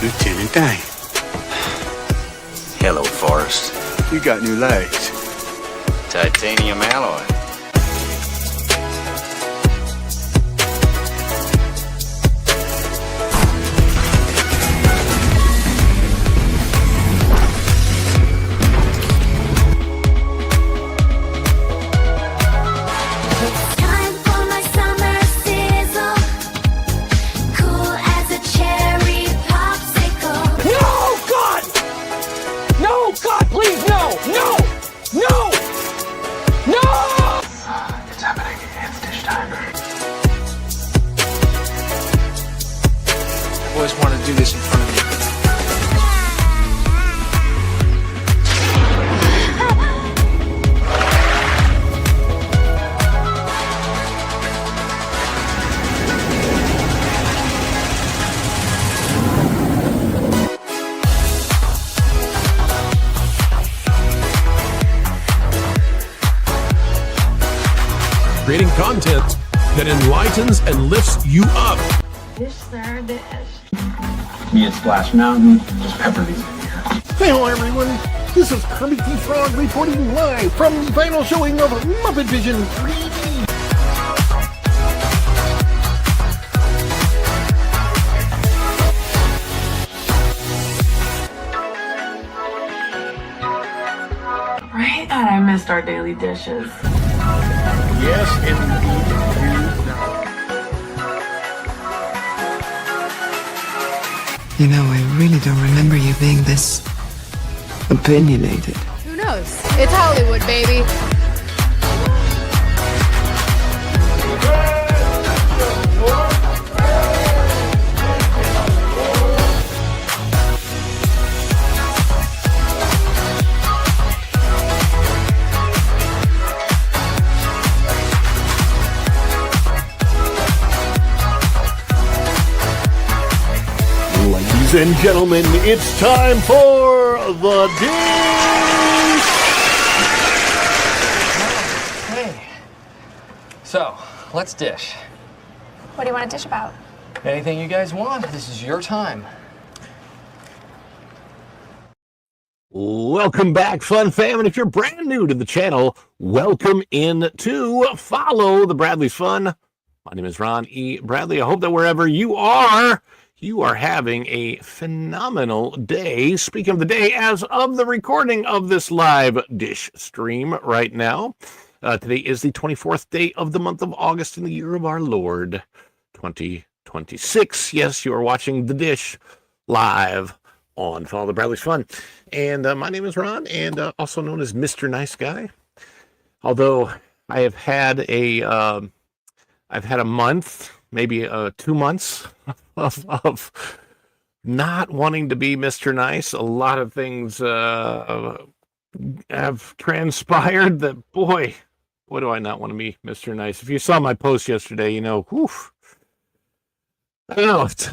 Lieutenant Dane. Hello, Forrest. You got new legs. Titanium alloy. I always wanted to do this in front of you. Creating content that enlightens and lifts you up. Dish, sir, dish. Be it Splash Mountain, just pepper these in here. Hello everyone, this is Kermit the Frog reporting live from the final showing of Muppet Vision 3D. Right? God, I missed our daily dishes. Yes, indeed. You know, I really don't remember you being this opinionated. Who knows? It's Hollywood, baby. Ladies and gentlemen, it's time for the dish! Hey. So, let's dish. What do you want to dish about? Anything you guys want. This is your time. Welcome back, Fun Fam, and if you're brand new to the channel, welcome in to Follow the Bradley's Fun. My name is Ron E. Bradley. I hope that wherever you are having a phenomenal day. Speaking of the day, as of the recording of this live dish stream right now, today is the 24th day of the month of August in the year of our Lord, 2026. Yes, you are watching The Dish live on Follow the Bradley's Fun. And my name is Ron, and also known as Mr. Nice Guy. Although I have had a month, maybe 2 months of not wanting to be Mr. Nice. A lot of things have transpired that, boy, do I not want to be Mr. Nice. If you saw my post yesterday, you know, whew, I don't know, it's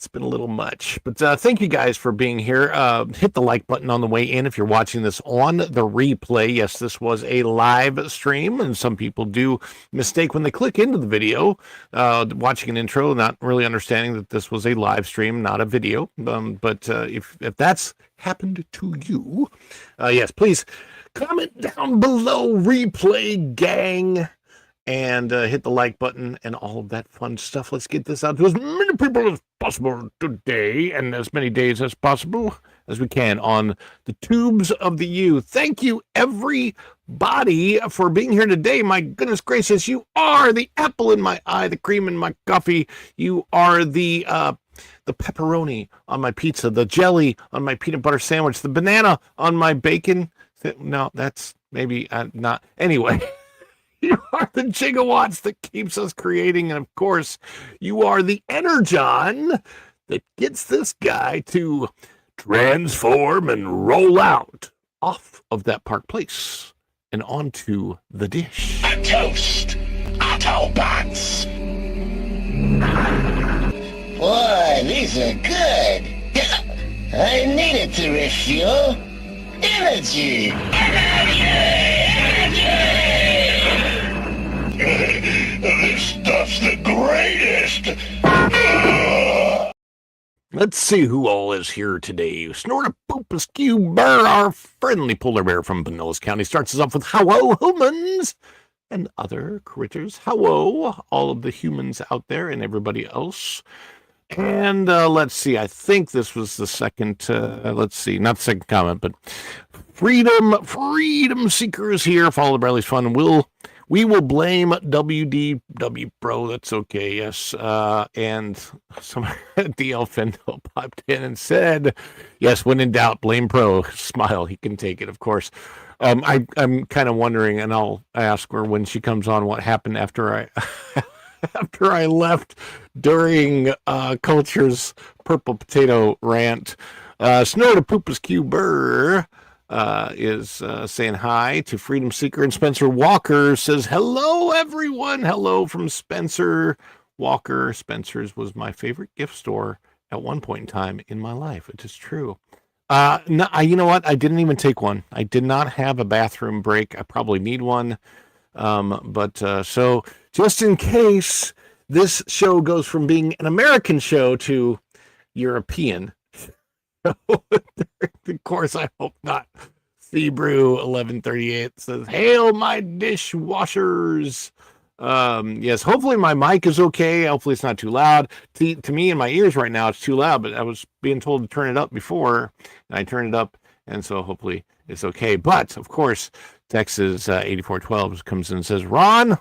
been a little much. But thank you guys for being here. Hit the like button on the way in if you're watching this on the replay. Yes, this was a live stream, and some people do mistake when they click into the video, watching an intro, not really understanding that this was a live stream, not a video. But if that's happened to you, yes, please comment down below, replay gang, and hit the like button and all of that fun stuff. Let's get this out to as many people as possible today, and as many days as possible as we can on the tubes of the U. Thank you, everybody, for being here today. My goodness gracious, you are the apple in my eye, the cream in my coffee. You are the pepperoni on my pizza, the jelly on my peanut butter sandwich, the banana on my bacon. No, that's maybe not. Anyway. You are the gigawatts that keeps us creating, and of course, you are the energon that gets this guy to transform and roll out off of that Park Place and onto the dish. A toast, Autobots. Boy, these are good. I needed to refuel. Energy. This stuff's the greatest! Let's see who all is here today. Snort a poop askew bear, our friendly polar bear from Pinellas County, starts us off with hello humans and other critters. Hello, all of the humans out there and everybody else. And let's see, I think this was the second, let's see, not the second comment, but Freedom Seekers here. Follow the Bradley's Fun. We will blame WDW, bro. That's okay. Yes. And some DL Fendel popped in and said, yes, when in doubt, blame pro. Smile. He can take it, of course. I'm kind of wondering, and I'll ask her when she comes on what happened after I after I left during Culture's Purple Potato rant. Snow to Poopas Cuber is saying hi to Freedom Seeker, and Spencer Walker says hello everyone. Hello from Spencer Walker. Spencer's was my favorite gift store at one point in time in my life. It is true. No, you know what? I didn't even take one. I did not have a bathroom break. I probably need one. So just in case this show goes from being an American show to European, of course, I hope not. Sebrew 1138 says, "Hail my dishwashers." Yes, hopefully my mic is okay. Hopefully it's not too loud. To me in my ears right now, it's too loud, but I was being told to turn it up before, and I turned it up, and so hopefully it's okay. But, of course, Texas 8412 comes in and says, "Ron,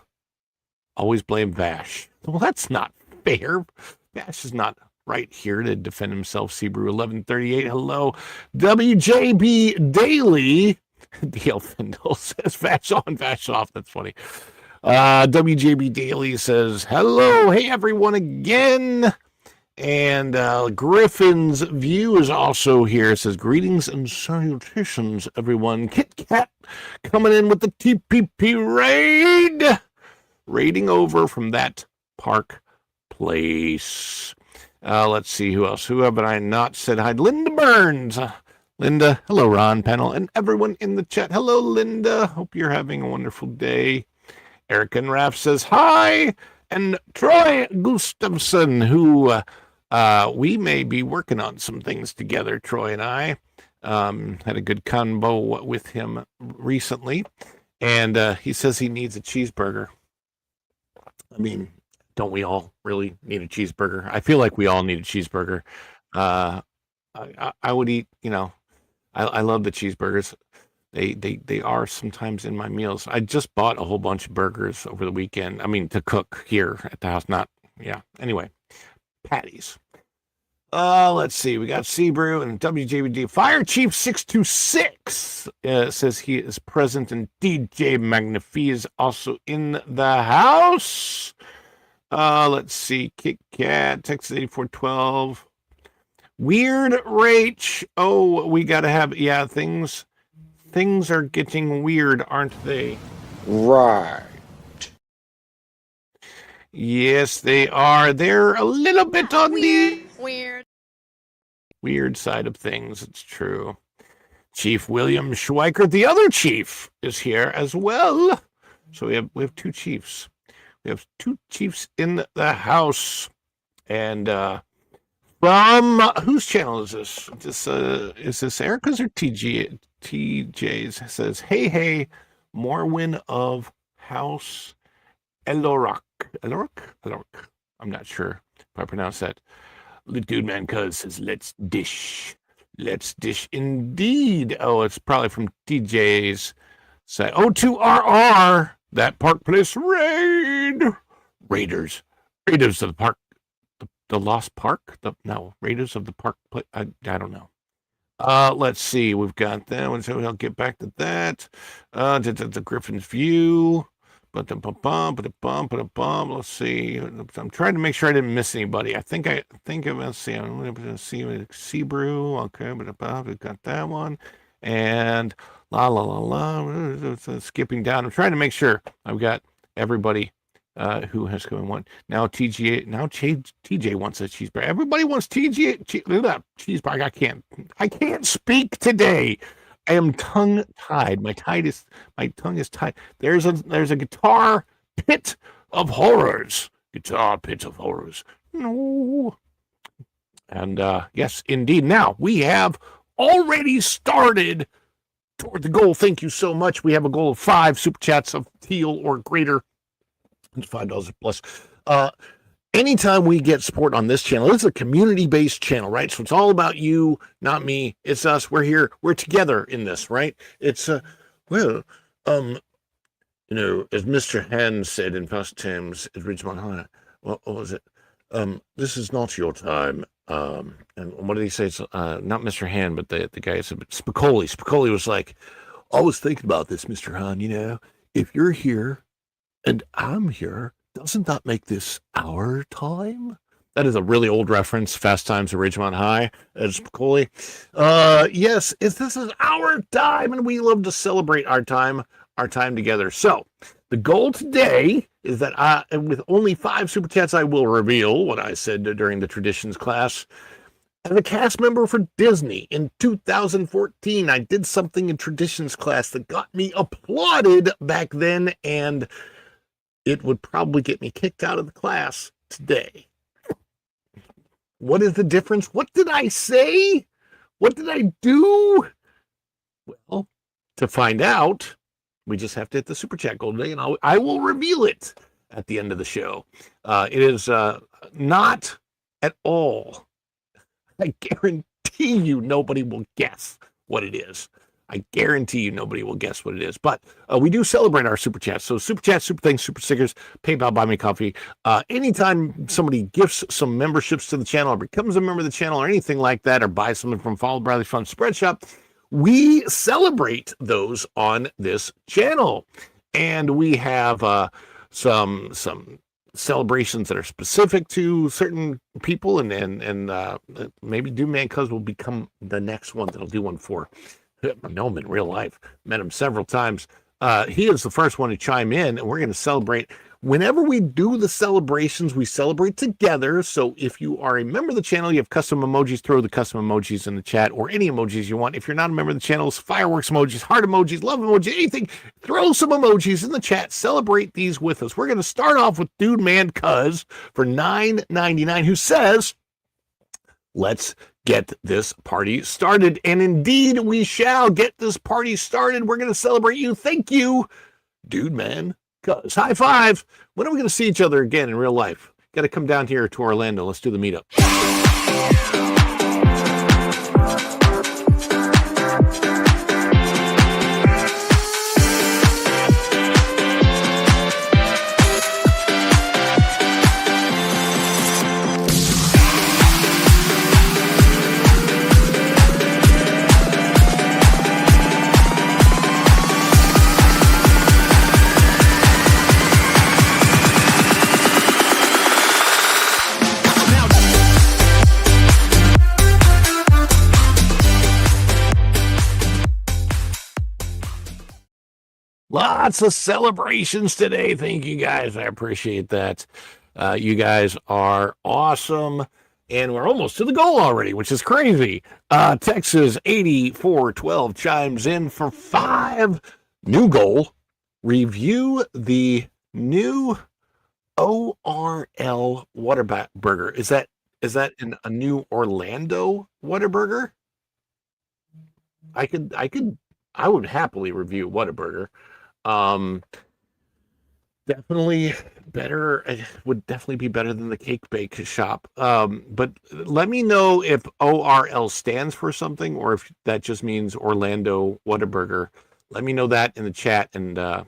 always blame Vash." Well, that's not fair. Vash is not right here to defend himself. Sebrew 1138, hello. WJB Daily, DL Findle says, Vash on, Vash off. That's funny. WJB Daily says, hello, hey everyone again. And Griffin's View is also here. It says, greetings and salutations, everyone. Kit Kat coming in with the TPP raid. Raiding over from that Park Place. Let's see who else. Who have I not said hi? Linda Burns. Linda, hello, Ron, panel, and everyone in the chat. Hello, Linda. Hope you're having a wonderful day. Eric and Raph says hi. And Troy Gustafson, who we may be working on some things together, Troy and I. Had a good convo with him recently. And he says he needs a cheeseburger. I mean, don't we all really need a cheeseburger? I feel like we all need a cheeseburger. I would eat, I love the cheeseburgers. They are sometimes in my meals. I just bought a whole bunch of burgers over the weekend. I mean, to cook here at the house, Anyway, patties. Let's see. We got Sebrew and WJBD. Fire Chief 626 says he is present, and DJ Magnifi is also in the house. Let's see. Kit Kat, Texas 8412. Weird Rach. Oh, we gotta have, things are getting weird, aren't they? Right. Yes, they are. They're a little bit on the weird side of things. It's true. Chief William Schweikert, the other chief, is here as well. So we have two chiefs. We have two chiefs in the house. And from whose channel is this? Is this Erica's or TJ's? It says, hey, Morwin of House Elorok. I'm not sure if I pronounce that. The dude man cuz says, let's dish indeed. Oh, it's probably from TJ's side. O2RR, that Park Place raid. Raiders of the Park, the Lost Park. Raiders of the Park. I don't know. Let's see. We've got that one, so I'll get back to that. The Griffin's View. Let's see. I'm trying to make sure I didn't miss anybody. Let's see. I'm going to see Sebrew. Okay, we got that one. And skipping down. I'm trying to make sure I've got everybody who has come one. Now TJ wants a cheeseburger. Everybody wants cheeseburger. I can't speak today. I am tongue-tied. My tongue is tied. There's a guitar pit of horrors. Guitar pit of horrors. No. And yes, indeed. Now, we have already started toward the goal. Thank you so much. We have a goal of 5 super chats of teal or greater. It's $5 plus. Anytime we get support on this channel, this is a community-based channel, right? So it's all about you, not me. It's us. We're here. We're together in this, right? It's, as Mr. Hand said in past times at Ridgemont High, what was it? This is not your time. And what did he say? It's, not Mr. Hand, but the guy said Spicoli. Spicoli was like, I was thinking about this, Mr. Han, if you're here and I'm here, doesn't that make this our time? That is a really old reference. Fast Times at Ridgemont High. It's Spicoli. Yes, this is our time, and we love to celebrate our time together. So the goal today is that with only 5 super chats, I will reveal what I said during the traditions class. As a cast member for Disney in 2014, I did something in traditions class that got me applauded back then, and it would probably get me kicked out of the class today. What is the difference? What did I say? What did I do? Well, to find out, we just have to hit the super chat goal today, and I will reveal it at the end of the show. It is not at all. I guarantee you nobody will guess what it is. I guarantee you nobody will guess what it is. But we do celebrate our super chats. So super chats, super thanks, super stickers, PayPal, buy me coffee. Anytime somebody gifts some memberships to the channel or becomes a member of the channel or anything like that, or buys something from Follow Bradley Fun Spread Shop, we celebrate those on this channel. And we have some celebrations that are specific to certain people, and maybe Doom Man Cuz will become the next one that'll do one for. I know him in real life, met him several times. He is the first one to chime in, and we're going to celebrate. Whenever we do the celebrations, we celebrate together. So if you are a member of the channel, you have custom emojis, throw the custom emojis in the chat, or any emojis you want. If you're not a member of the channel, fireworks emojis, heart emojis, love emojis, anything, throw some emojis in the chat. Celebrate these with us. We're going to start off with Dude Man Cuz for $9.99, who says, let's get this party started. And indeed, we shall get this party started. We're going to celebrate you. Thank you, Dude Man Cuz. High five. When are we going to see each other again in real life? Got to come down here to Orlando. Let's do the meetup. Lots of celebrations today. Thank you guys. I appreciate that. You guys are awesome. And we're almost to the goal already, which is crazy. Texas 8412 chimes in for 5. New goal. Review the new ORL Whataburger. Is that a new Orlando Whataburger? I would happily review Whataburger. Definitely better. It would definitely be better than the Cake Bake shop. But let me know if ORL stands for something, or if that just means Orlando Whataburger. Let me know that in the chat, and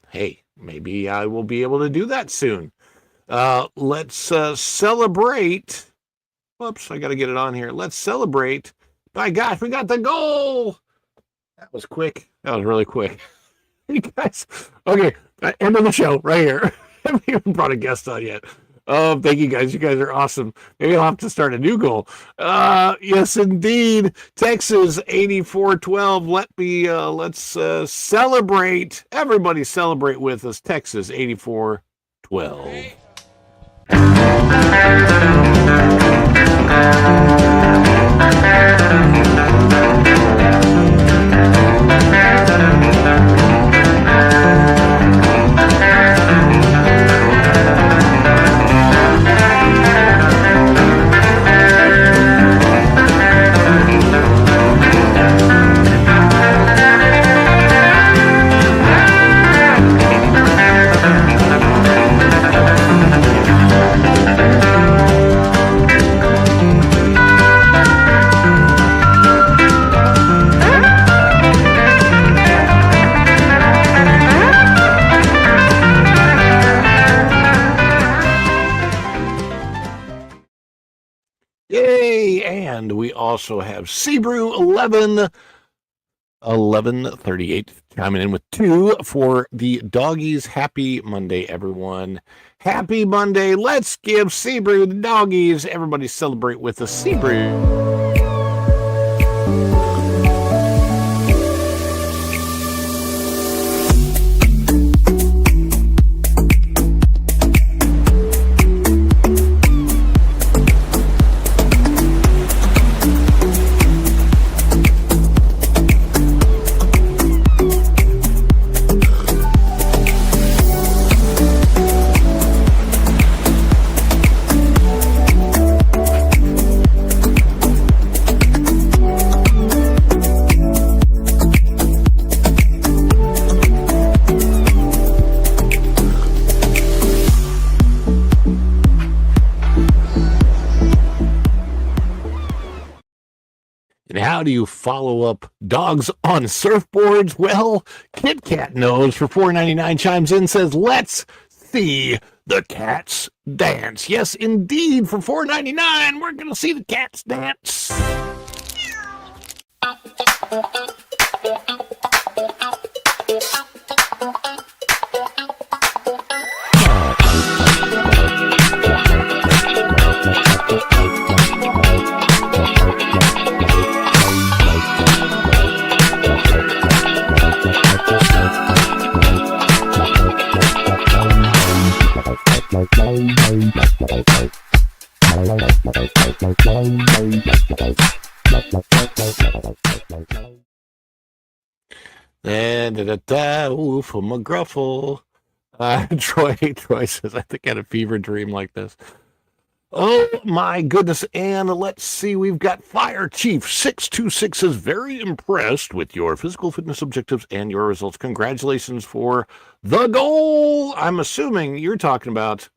hey, maybe I will be able to do that soon. Let's celebrate. Whoops, I got to get it on here. Let's celebrate. My gosh, we got the goal. That was quick. That was really quick. You guys, okay, end of the show right here. I haven't even brought a guest on yet. Oh, thank you guys. You guys are awesome. Maybe I'll have to start a new goal. Yes, indeed. Texas 8412. Let's celebrate. Everybody celebrate with us. Texas 8412. Monday, and we also have Sebrew 1138 chiming in with 2 for the doggies. Happy Monday, everyone. Happy Monday. Let's give Sebrew the doggies. Everybody celebrate with a Sebrew. How do you follow up dogs on surfboards? Well, Kit Kat knows. For $4.99 chimes in, says, let's see the cats dance. Yes, indeed. For $4.99, we're going to see the cats dance. Ooh, for McGruffle. Troy says, I think I had a fever dream like this. Oh my goodness. And let's see, we've got Fire Chief 626 is very impressed with your physical fitness objectives and your results. Congratulations for the goal. I'm assuming you're talking about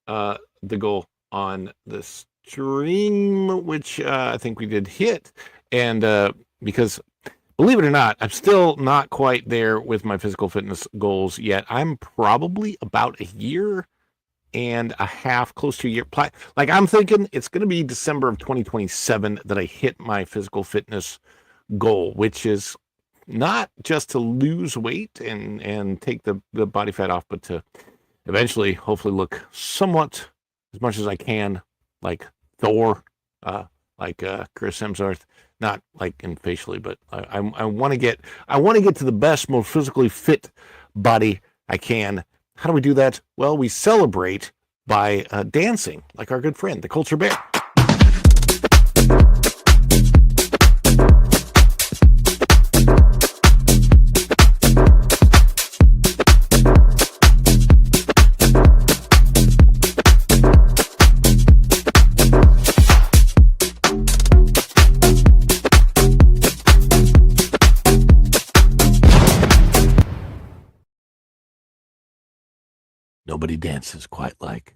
the goal on the stream, which I think we did hit. And because believe it or not, I'm still not quite there with my physical fitness goals yet. I'm probably about a year and a half, close to a year. Like, I'm thinking it's going to be December of 2027 that I hit my physical fitness goal, which is not just to lose weight and take the body fat off, but to eventually, hopefully, look somewhat as much as I can like Thor, like Chris Hemsworth. Not like in facially, but I want to get to the best, most physically fit body I can. How do we do that? Well, we celebrate by dancing, like our good friend, the Culture Bear. Nobody dances quite like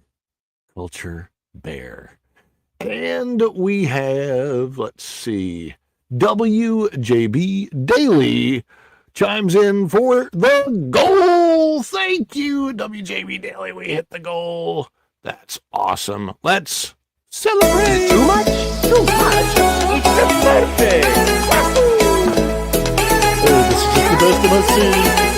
Culture Bear. And we have, let's see, WJB Daily chimes in for the goal. Thank you, WJB Daily. We hit the goal. That's awesome. Let's celebrate. Too much? Too much? It's your birthday! Oh, this is just the best of my scene.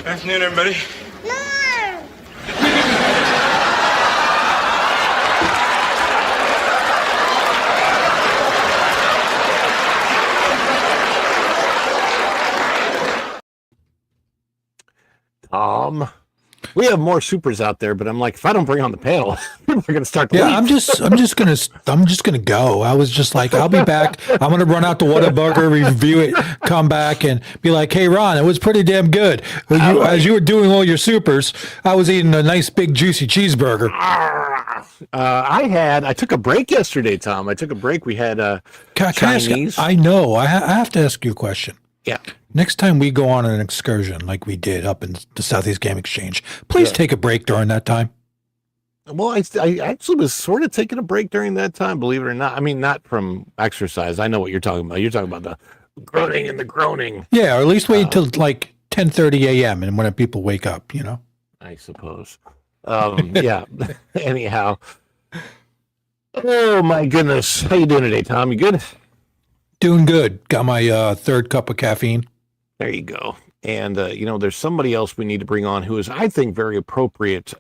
Afternoon, everybody. We have more supers out there, but I'm like, if I don't bring on the panel, people are going to start. Yeah, I'm just gonna go. I was just like, I'll be back. I'm gonna run out to Whataburger, review it, come back, and be like, hey, Ron, it was pretty damn good. As you were doing all your supers, I was eating a nice big juicy cheeseburger. I took a break yesterday, Tom. I took a break. We had Chinese. I know. I have to ask you a question. Yeah. Next time we go on an excursion like we did up in the Southeast Game Exchange, please take a break during that time. Well, I actually was sort of taking a break during that time, believe it or not. I mean, not from exercise. I know what you're talking about. You're talking about the grunting and the groaning. Yeah, or at least wait till like 10:30 a.m. and when people wake up, I suppose. Yeah. Anyhow. Oh my goodness. How you doing today, Tom? You good? Doing good. Got my third cup of caffeine. There you go. And, there's somebody else we need to bring on who is, I think, very appropriate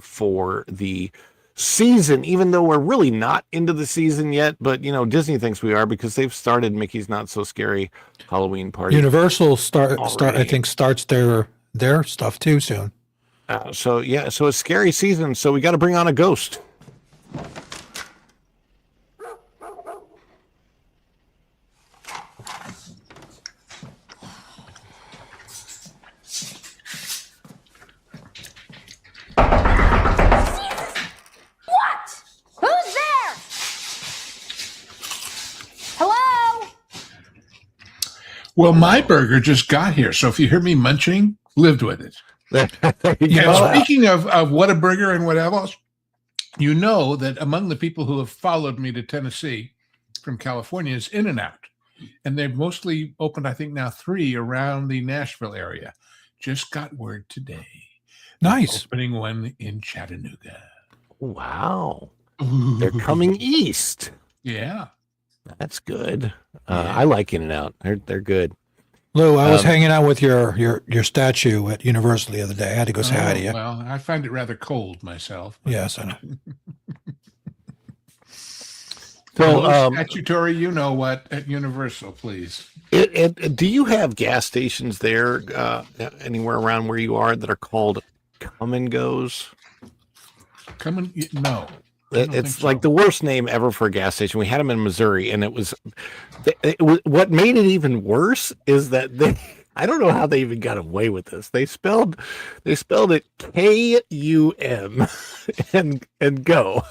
for the season, even though we're really not into the season yet. But, Disney thinks we are because they've started Mickey's Not So Scary Halloween Party. Universal I think starts their stuff too soon. So it's scary season. So we got to bring on a ghost. Well, my burger just got here, so if you hear me munching, lived with it. Speaking of Whataburger and whatever else, you know that among the people who have followed me to Tennessee from California is In-N-Out. And they've mostly opened, I think, now 3 around the Nashville area. Just got word today. Nice. Opening one in Chattanooga. Wow. They're coming east. Yeah. That's good. I like In-N-Out. They're good. Lou, I was hanging out with your statue at Universal the other day. I had to go say hi to you. Well, I find it rather cold myself. Yes, I know. So, statutory, you know what, at Universal, please. Do you have gas stations there anywhere around where you are that are called Come and Goes? No. It's like the worst name ever for a gas station. We had them in Missouri, and it was what made it even worse is that I don't know how they even got away with this. They spelled it K-U-M and go.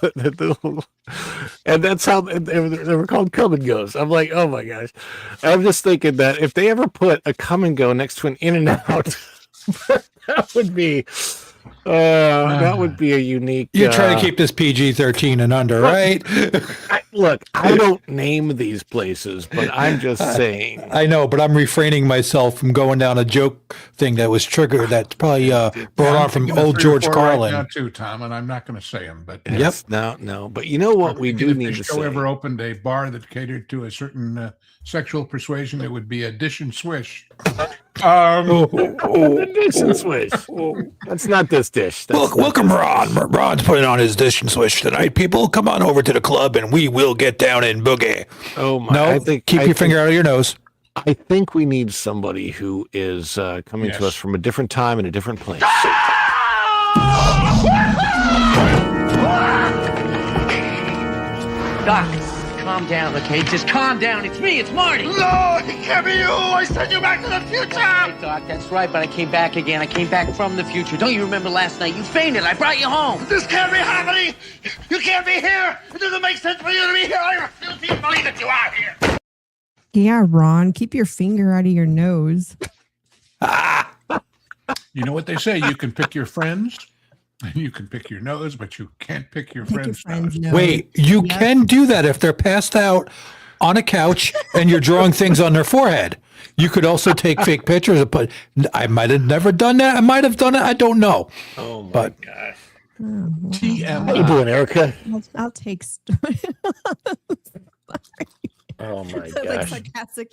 And that's how they were called Come and Goes. I'm like, oh my gosh. I'm just thinking that if they ever put a Come and Go next to an In-N-Out, that would be a unique. You're trying to keep this PG-13 and under, right? I don't name these places, but I'm just saying. I know, but I'm refraining myself from going down a joke thing that was triggered. That's probably brought on from old George Carlin. Right now too, Tom, and I'm not going to say them, but yep, no. But you know what we do need to say. If ever opened a bar that catered to a certain sexual persuasion, it would be a Dish and Swish. Dish and Swish. That's not this dish. Welcome, Ron. Ron's putting on his Dish and Swish tonight. People, come on over to the club and we will get down and boogie. Oh my! No, keep your finger out of your nose. I think we need somebody who is coming to us from a different time and a different place. Doc, calm down, okay? Just calm down. It's me. It's Marty. No, it can't be you. I sent you back to the future. Hey, Doc, that's right, but I came back again. I came back from the future. Don't you remember last night? You fainted. I brought you home. This can't be happening. You can't be here. It doesn't make sense for you to be here. I refuse to even believe that you are here. Yeah, Ron, keep your finger out of your nose. You know what they say? You can pick your friends. You can pick your nose, but you can't pick your friend's nose. Wait, you can do that if they're passed out on a couch and you're drawing things on their forehead. You could also take fake pictures and put. I might have never done that. I might have done it. I don't know. Oh my gosh. TM. How you doing, Erica? I'll take. Oh my gosh. Like sarcastic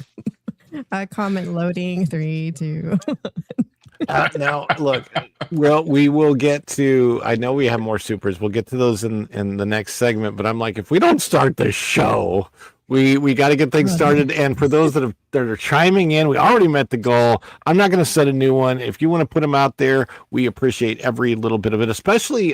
comment loading. 3, 2. Now, look, we will get to, I know we have more supers. We'll get to those in the next segment, but I'm like, if we don't start the show, we got to get things started. And for those that are chiming in, we already met the goal. I'm not going to set a new one. If you want to put them out there, we appreciate every little bit of it, especially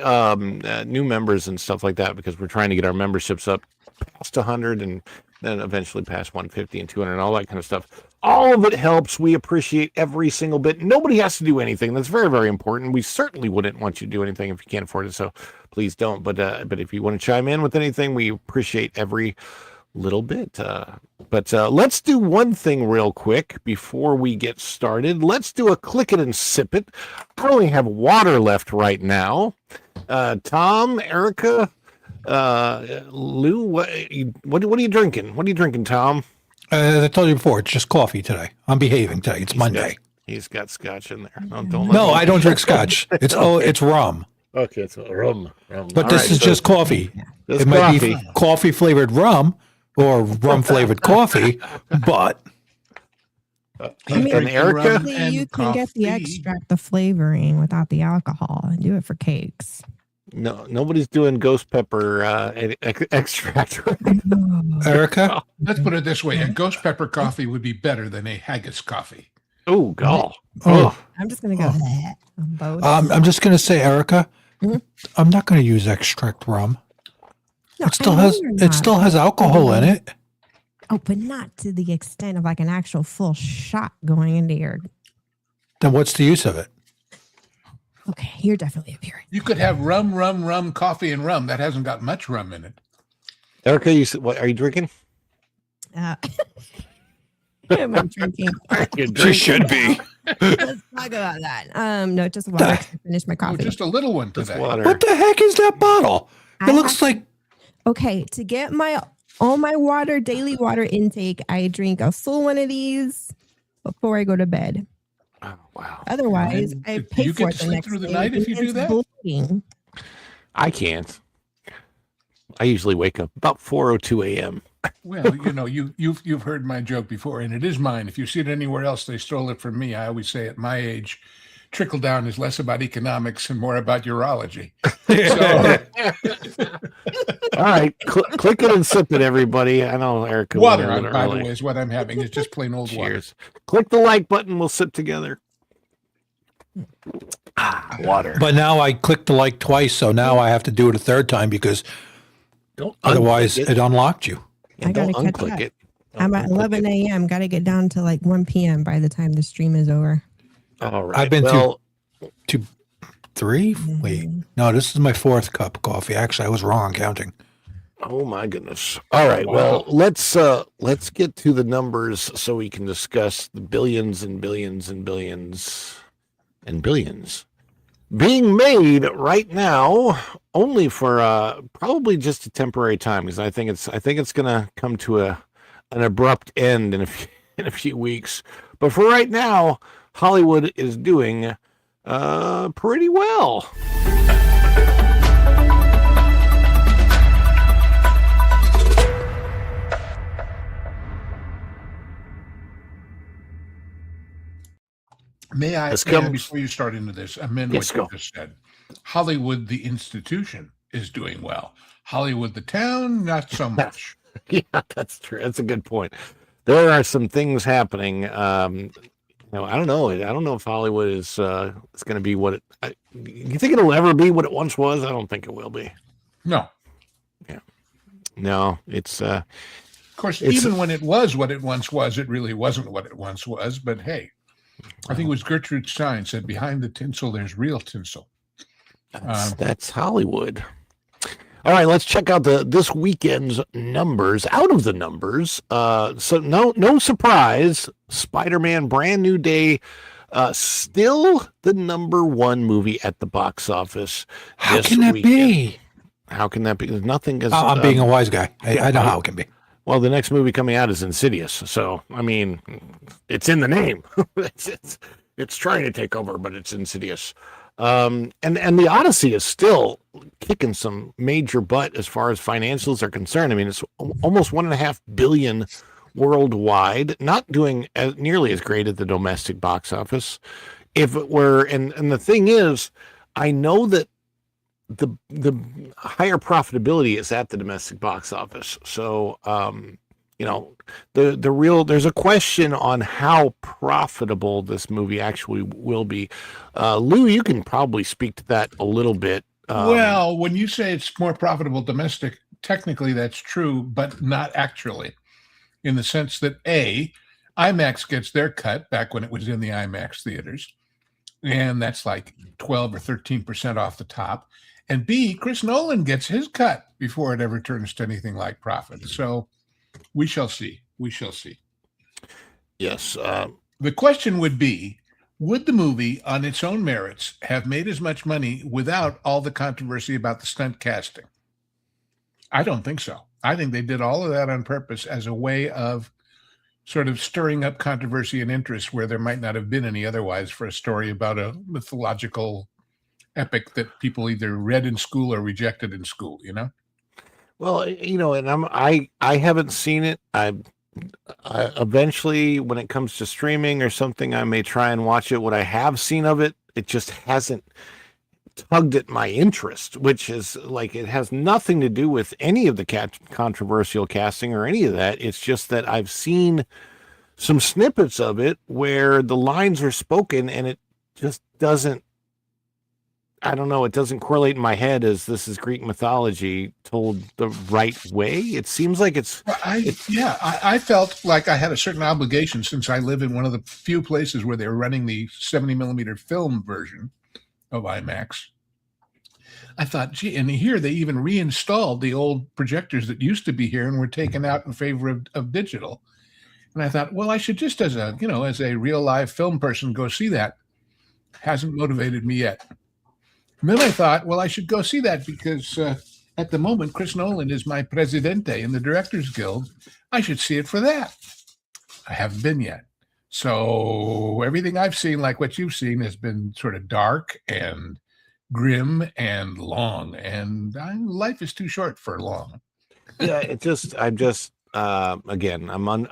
new members and stuff like that, because we're trying to get our memberships up past 100 and then eventually past 150 and 200 and all that kind of stuff. All of it helps. We appreciate every single bit. Nobody has to do anything. That's very, very important. We certainly wouldn't want you to do anything if you can't afford it. So please don't. But if you want to chime in with anything, we appreciate every little bit. But let's do one thing real quick before we get started. Let's do a click it and sip it. I only have water left right now. Tom, Erica, Lou, what are you drinking? What are you drinking, Tom? As I told you before, it's just coffee today. I'm behaving today. It's Monday. He's got scotch in there. No, I don't drink scotch. It's rum. Okay, it's rum. But this is just coffee. It might be coffee flavored rum or rum flavored coffee, but and Erica, you can get the extract, the flavoring without the alcohol, and do it for cakes. No, nobody's doing ghost pepper extract. Erica, let's put it this way: a ghost pepper coffee would be better than a haggis coffee. Oh, God. I'm just gonna go on both. I'm just gonna say, Erica, I'm not gonna use extract rum. No, it still has alcohol in it. Oh, but not to the extent of like an actual full shot going into your. Then what's the use of it? Okay, you're definitely a purist. You could have rum, coffee, and rum. That hasn't got much rum in it. Erica, what are you drinking? Am I drinking? She should be. Let's talk about that. No, just water to finish my coffee. Just a little one today. What the heck is that bottle? It looks like. Okay, to get all my daily water intake, I drink a full one of these before I go to bed. Oh, wow. Otherwise, I pay for it the next through the day. night if you do that? Bloating. I can't. I usually wake up about 4:02 a.m. Well, you've heard my joke before, and it is mine. If you see it anywhere else, they stole it from me. I always say at my age, trickle down is less about economics and more about urology. All right, click it and sip it, everybody. I know Erica. Water, by the way, is what I'm having. It's just plain old water. Click the like button. We'll sip together. Water. But now I clicked the like twice, so now I have to do it a third time because otherwise it unlocked you. I gotta catch up. I'm at 11 a.m. Got to get down to like 1 p.m. by the time the stream is over. All right. I've been to 3. Wait, no, this is my 4th cup of coffee. Actually, I was wrong on counting. Oh my goodness. All right. Well, let's get to the numbers so we can discuss the billions and billions and billions and billions being made right now, only for probably just a temporary time, because I think it's going to come to an abrupt end in a few weeks. But for right now, Hollywood is doing pretty well. May I, before you start into this, amend what you just said? Hollywood, the institution, is doing well. Hollywood, the town, not so much. Yeah, that's true. That's a good point. There are some things happening. I don't know. I don't know if Hollywood is going to be what it. You think it'll ever be what it once was? I don't think it will be. No. Yeah. No, it's. Of course, even when it was what it once was, it really wasn't what it once was. But hey, I think it was Gertrude Stein said, "Behind the tinsel, there's real tinsel." That's Hollywood. All right, let's check out this weekend's numbers. Out of the numbers, so no surprise, Spider-Man: Brand New Day, still the #1 movie at the box office. How can that be? How can that be? Nothing. I'm being a wise guy. I know how it can be. Well, the next movie coming out is Insidious, so I mean, it's in the name. it's trying to take over, but it's Insidious. And the Odyssey is still kicking some major butt as far as financials are concerned. I mean, it's almost $1.5 billion worldwide, not doing nearly as great at the domestic box office. If it were, and the thing is, I know that the higher profitability is at the domestic box office. So, there's a question on how profitable this movie actually will be. Lou, you can probably speak to that a little bit. Well, when you say it's more profitable domestic, technically that's true, but not actually, in the sense that IMAX gets their cut back when it was in the IMAX theaters, and that's like 12 or 13% off the top. And B, Chris Nolan gets his cut before it ever turns to anything like profit. So we shall see. We shall see. Yes. The question would be, would the movie, on its own merits, have made as much money without all the controversy about the stunt casting? I don't think so. I think they did all of that on purpose as a way of sort of stirring up controversy and interest where there might not have been any otherwise for a story about a mythological epic that people either read in school or rejected in school, you know? Well, and I haven't seen it. I eventually, when it comes to streaming or something, I may try and watch it. What I have seen of it, it just hasn't tugged at my interest, which is like, it has nothing to do with any of the controversial casting or any of that. It's just that I've seen some snippets of it where the lines are spoken and it just doesn't, I don't know, it doesn't correlate in my head as this is Greek mythology told the right way. It seems like I felt like I had a certain obligation, since I live in one of the few places where they're running the 70 millimeter film version of IMAX. I thought, gee, and here they even reinstalled the old projectors that used to be here and were taken out in favor of digital. And I thought, well, I should just, as a real live film person, go see that. Hasn't motivated me yet. And then I thought, well, I should go see that because at the moment, Chris Nolan is my presidente in the Directors Guild. I should see it for that. I haven't been yet. So everything I've seen, like what you've seen, has been sort of dark and grim and long. And life is too short for long. Yeah, again,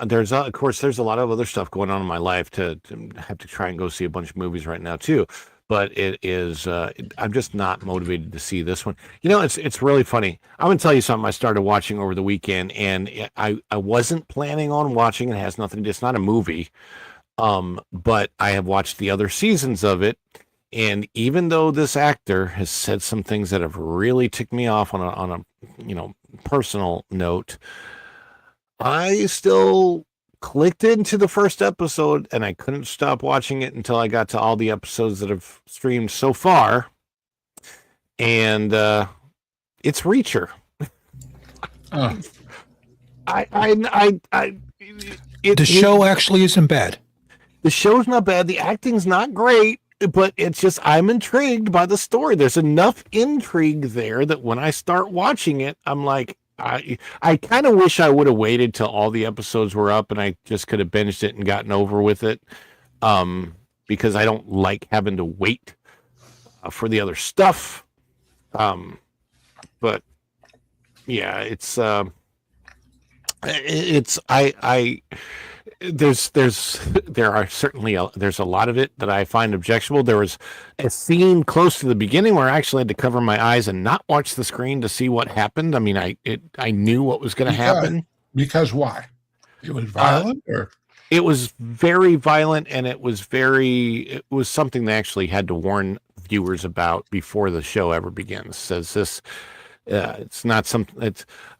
there's a lot of other stuff going on in my life to have to try and go see a bunch of movies right now too. But it is, I'm just not motivated to see this one. It's really funny. I'm going to tell you something I started watching over the weekend, and I wasn't planning on watching it. It has nothing to do, it's not a movie. But I have watched the other seasons of it. And even though this actor has said some things that have really ticked me off on a personal note, I still clicked into the first episode and I couldn't stop watching it until I got to all the episodes that have streamed so far. And it's Reacher. The show actually isn't bad. The show's not bad. The acting's not great, but it's just, I'm intrigued by the story. There's enough intrigue there that when I start watching it, I'm like, I kind of wish I would have waited till all the episodes were up and I just could have binged it and gotten over with it. Because I don't like having to wait for the other stuff. But yeah, there's a lot of it that I find objectionable. There was a scene close to the beginning where I actually had to cover my eyes and not watch the screen to see what happened. I mean, I knew what was going to happen. Because why? It was violent, or it was very violent, and it was something they actually had to warn viewers about before the show ever begins. Says this. It's not something.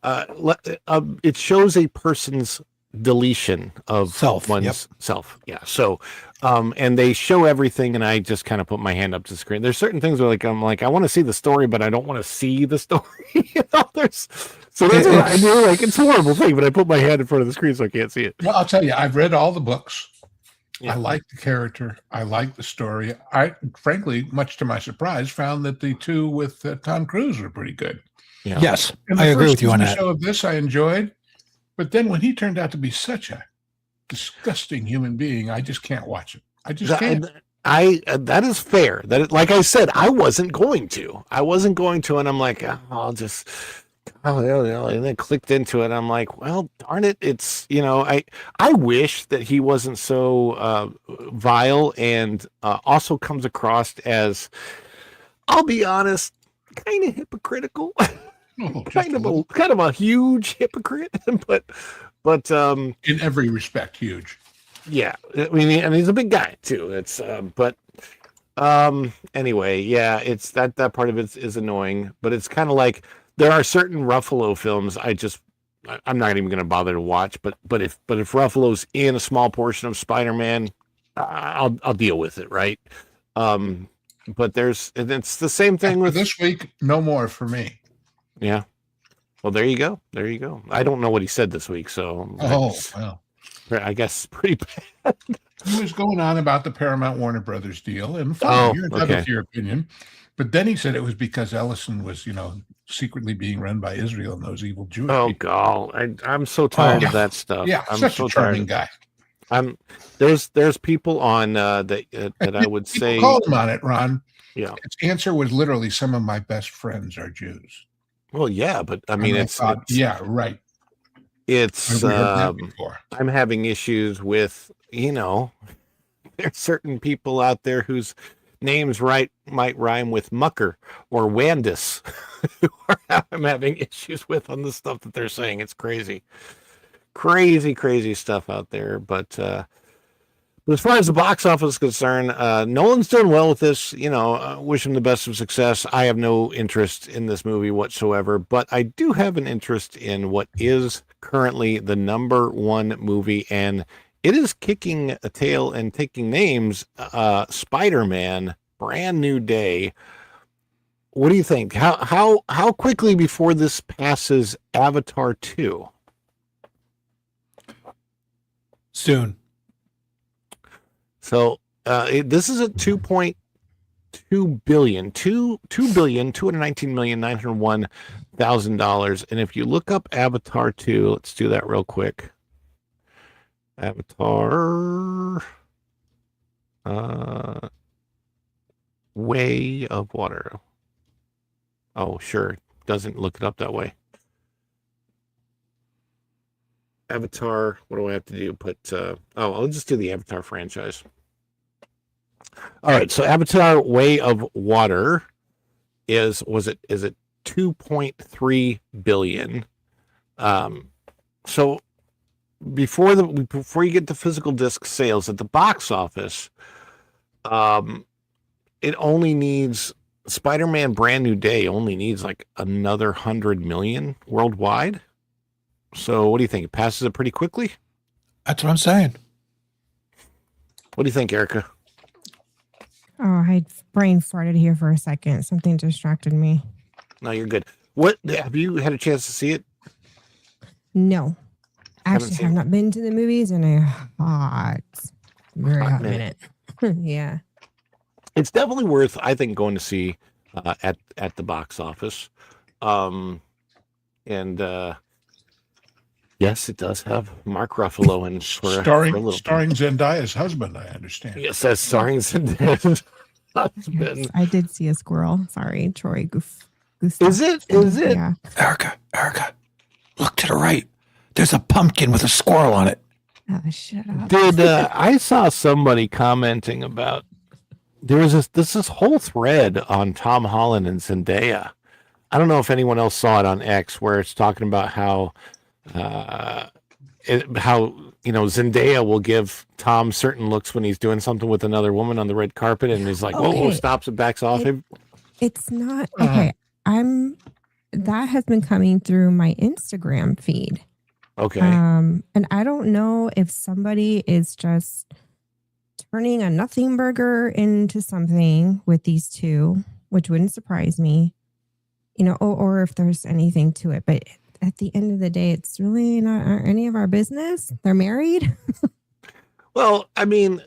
It shows a person's deletion of one's self. Yeah. So, and they show everything, and I just kind of put my hand up to the screen. There's certain things where I'm like, I want to see the story, but I don't want to see the story. So that's what I do. Like, it's a horrible thing, but I put my hand in front of the screen so I can't see it. Well, I'll tell you, I've read all the books. Yeah. I like the character. I like the story. I, frankly, much to my surprise, found that the two with Tom Cruise were pretty good. Yeah. Yes, I agree with you on that. Show of this I enjoyed, but then when he turned out to be such a disgusting human being, I just can't watch it. I just can't. That is fair. Like I said, I wasn't going to, and I'm like, and then clicked into it. I'm like, well, darn it. It's, I wish that he wasn't so vile and also comes across as, I'll be honest, kind of hypocritical. kind of a huge hypocrite, but in every respect, huge. Yeah, I mean, and he's a big guy too. It's anyway, yeah, it's that part of it is annoying, but it's kind of like there are certain Ruffalo films I'm not even going to bother to watch, but if Ruffalo's in a small portion of Spider-Man, I'll deal with it, right? But it's the same thing with this week. No more for me. Yeah. Well, there you go. I don't know what he said this week, so. Oh, well. I guess pretty bad. He was going on about the Paramount Warner Brothers deal, and fine, you're entitled to your opinion. But then he said it was because Ellison was, secretly being run by Israel and those evil Jewish people. God, I'm so tired of that stuff. Yeah, I'm such so a charming guy. There's people on that I would say called him on it, Ron. Yeah, its answer was literally, "Some of my best friends are Jews." Well, yeah, but I mean, it's yeah, right. It's I'm having issues with there's certain people out there whose names might rhyme with Mucker or Wandis. I'm having issues with on the stuff that they're saying. It's crazy stuff out there. But as far as the box office is concerned, Nolan's doing well with this. Wish him the best of success. I have no interest in this movie whatsoever, but I do have an interest in what is currently the number one movie, and it is kicking a tail and taking names. Spider-Man, Brand New Day. What do you think? How quickly before this passes Avatar 2? Soon. So this is at $2.2 billion, $2,219,901,000. And if you look up Avatar 2, let's do that real quick. Avatar Way of Water. Oh, sure. Doesn't look it up that way. Avatar, what do I have to do? I'll just do the Avatar franchise. All right, so Avatar Way of Water is it 2.3 billion. So before you get to physical disc sales at the box office, it only needs Spider-Man Brand New Day only needs like another 100 million worldwide. So what do you think? It passes it pretty quickly? That's what I'm saying. What do you think, Erica? Oh, I brain farted here for a second. Something distracted me. No, you're good. What have you had a chance to see it? No. Actually, I have not been to the movies in a hot minute. Yeah. It's definitely worth, I think, going to see at the box office. Yes, it does have Mark Ruffalo and starring Zendaya's husband, I understand. Yes, that's starring Zendaya's husband. Yes, I did see a squirrel. Sorry, Troy Gustav. Is it? Yeah. Erica, look to the right. There's a pumpkin with a squirrel on it. Oh, shut up. I saw somebody commenting about this whole thread on Tom Holland and Zendaya. I don't know if anyone else saw it on X, where it's talking about how Zendaya will give Tom certain looks when he's doing something with another woman on the red carpet, and he's like, whoa, stops and backs off him. It's not okay. That has been coming through my Instagram feed. Okay. And I don't know if somebody is just turning a nothing burger into something with these two, which wouldn't surprise me, or if there's anything to it. But at the end of the day, it's really not any of our business. They're married. Well, I mean,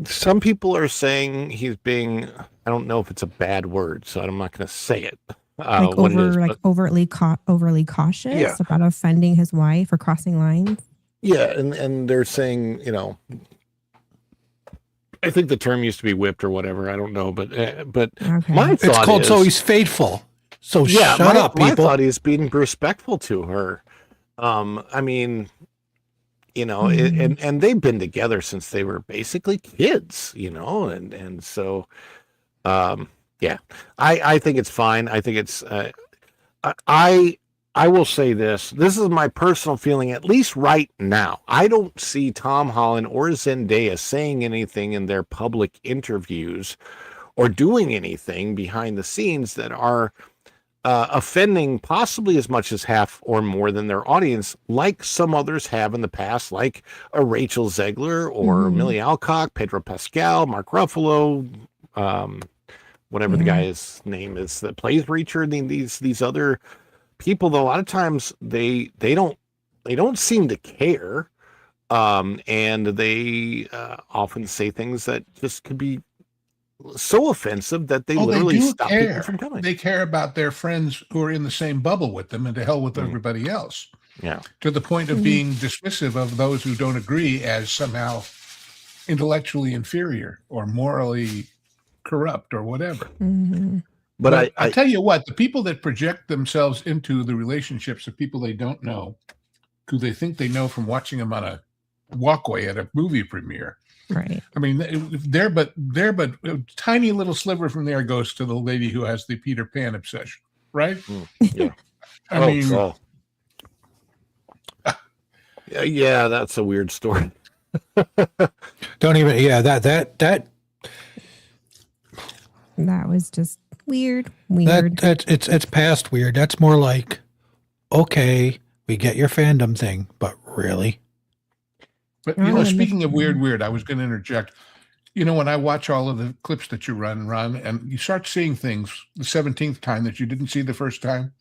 some people are saying he's being, I don't know if it's a bad word, so I'm not going to say it. Overly cautious about offending his wife or crossing lines. Yeah, and they're saying, I think the term used to be whipped or whatever. I don't know, but okay. My thought it's called is, So He's Faithful. So shut up, people. My thought is being respectful to her. I mean, and they've been together since they were basically kids, and so, yeah, I think it's fine. I think it's, I will say this is my personal feeling, at least right now. I don't see Tom Holland or Zendaya saying anything in their public interviews or doing anything behind the scenes that are offending possibly as much as half or more than their audience, like some others have in the past, like a Rachel Zegler or Millie Alcock, Pedro Pascal, Mark Ruffalo, whatever the guy's name is that plays Reacher. These other people, though, a lot of times they don't seem to care. And they often say things that just could be so offensive that they literally stop people from coming. They care about their friends who are in the same bubble with them, and to hell with everybody else. Yeah. To the point of being dismissive of those who don't agree as somehow intellectually inferior or morally corrupt or whatever. But I tell you what, the people that project themselves into the relationships of people they don't know, who they think they know from watching them on a walkway at a movie premiere. Right. I mean, they're but a tiny little sliver from there goes to the lady who has the Peter Pan obsession, right? Yeah. I mean, yeah, that's a weird story. Don't even. Yeah, that was just weird. It's past weird. That's more like, okay, we get your fandom thing, but really. But, speaking of weird, I was going to interject. When I watch all of the clips that you run, and you start seeing things the 17th time that you didn't see the first time.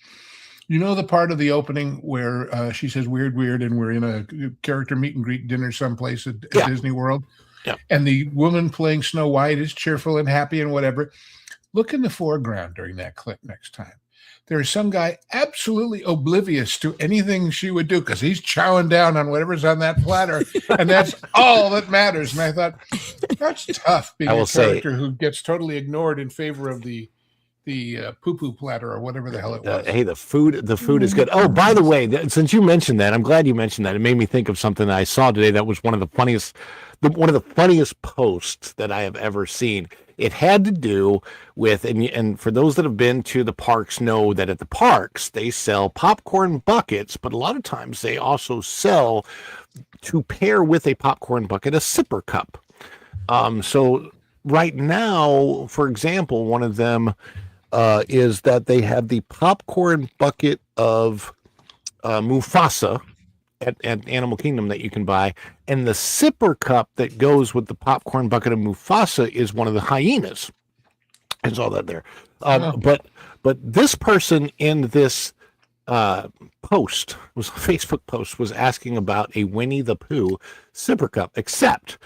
The part of the opening where she says weird, and we're in a character meet and greet dinner someplace at Disney World. Yeah. And the woman playing Snow White is cheerful and happy and whatever. Look in the foreground during that clip next time. There is some guy absolutely oblivious to anything she would do because he's chowing down on whatever's on that platter, and that's all that matters. And I thought, that's tough being a character who gets totally ignored in favor of the poo-poo platter or whatever the hell it was. Hey, the food is good. Oh, by the way, since you mentioned that, I'm glad you mentioned that. It made me think of something that I saw today that was one of the funniest posts that I have ever seen. It had to do with, and for those that have been to the parks know that at the parks, they sell popcorn buckets, but a lot of times they also sell, to pair with a popcorn bucket, a sipper cup. So right now, for example, one of them is that they have the popcorn bucket of Mufasa at Animal Kingdom that you can buy, and the sipper cup that goes with the popcorn bucket of Mufasa is one of the hyenas. I saw that there. But this person in this post, was a Facebook post, was asking about a Winnie the Pooh sipper cup, except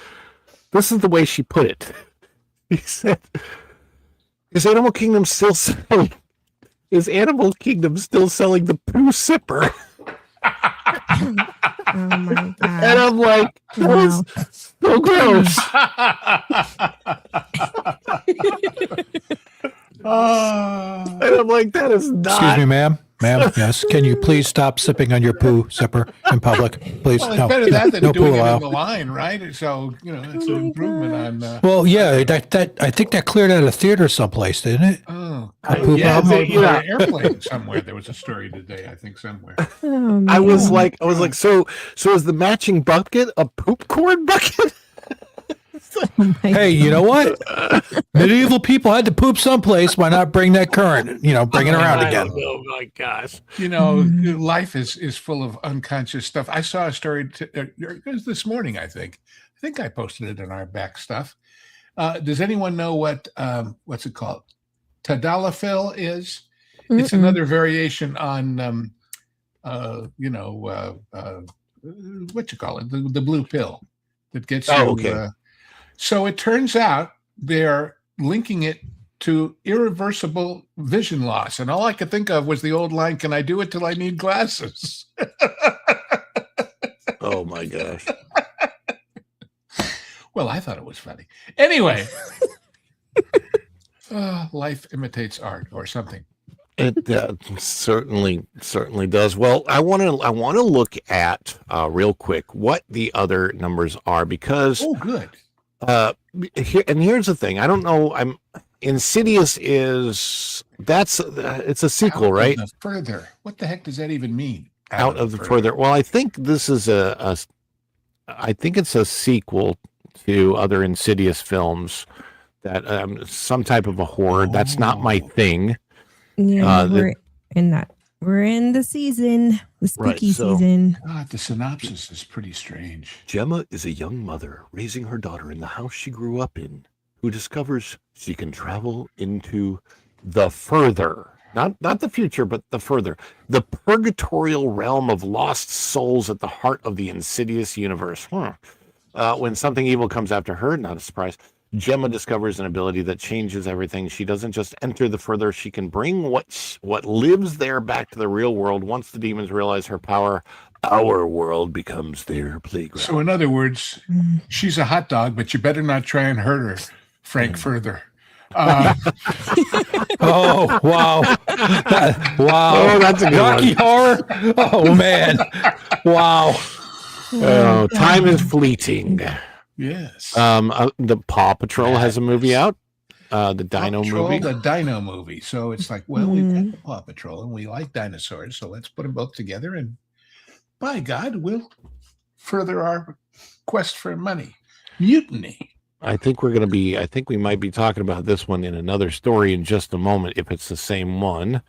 this is the way she put it. He said, Is Animal Kingdom still selling the Pooh sipper? Oh my god! And I'm like, wow. So gross. And I'm like, that is not. Excuse me, ma'am. Yes. Can you please stop sipping on your poo sipper in public, please? Well, it's better that than doing it on the line, right? So it's an improvement on. Well, yeah, that I think that cleared out a theater someplace, didn't it? Oh, yeah, airplane somewhere. There was a story today, I think, somewhere. Oh, I was like, so is the matching bucket a poop corn bucket? Hey, you know what? Medieval people had to poop someplace. Why not bring that current? Bring it around again. Oh my gosh! Life is full of unconscious stuff. I saw a story it was this morning. I think I posted it in our back stuff. Does anyone know what's it called? Tadalafil is. Mm-mm. It's another variation on what you call it, the blue pill that gets you. Okay. So it turns out they're linking it to irreversible vision loss. And all I could think of was the old line, "Can I do it till I need glasses?" Oh, my gosh. Well, I thought it was funny. Anyway, life imitates art or something. It certainly does. Well, I want to look at real quick what the other numbers are, because good. Here's the thing. I don't know. Insidious it's a sequel, right? Out of the further. What the heck does that even mean? Out of the further. Well, I think this is I think it's a sequel to other Insidious films that some type of a horror. That's not my thing. Yeah, we're in that. We're in the season, the spooky season. God, the synopsis is pretty strange. Gemma is a young mother raising her daughter in the house she grew up in, who discovers she can travel into the further Not the future, but the further. The purgatorial realm of lost souls at the heart of the insidious universe. When something evil comes after her, not a surprise, Gemma discovers an ability that changes everything. She doesn't just enter the further, she can bring what lives there back to the real world. Once the demons realize her power, our world becomes their playground. So in other words, she's a hot dog, but you better not try and hurt her, Frank, further. Oh, wow. Wow. Oh, that's a good Rocky one. Horror. Oh, man. Wow. Oh, time is fleeting. Yes. The Paw Patrol has a movie out. The Dino movie. The Dino movie. So it's like, well, we've got the Paw Patrol and we like dinosaurs, so let's put them both together and by God, we'll further our quest for money. Mutiny. I think we might be talking about this one in another story in just a moment, if it's the same one.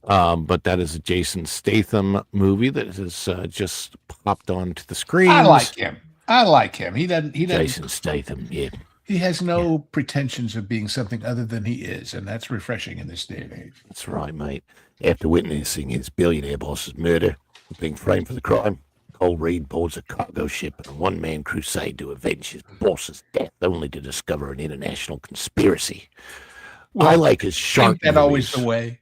But that is a Jason Statham movie that has just popped onto the screen. I like him. He doesn't. Jason Statham, yeah. He has no pretensions of being something other than he is, and that's refreshing in this day and age. That's right, mate. After witnessing his billionaire boss's murder, being framed for the crime, Cole Reed boards a cargo ship on a one-man crusade to avenge his boss's death, only to discover an international conspiracy. Well, I like his shark movies. Always the way.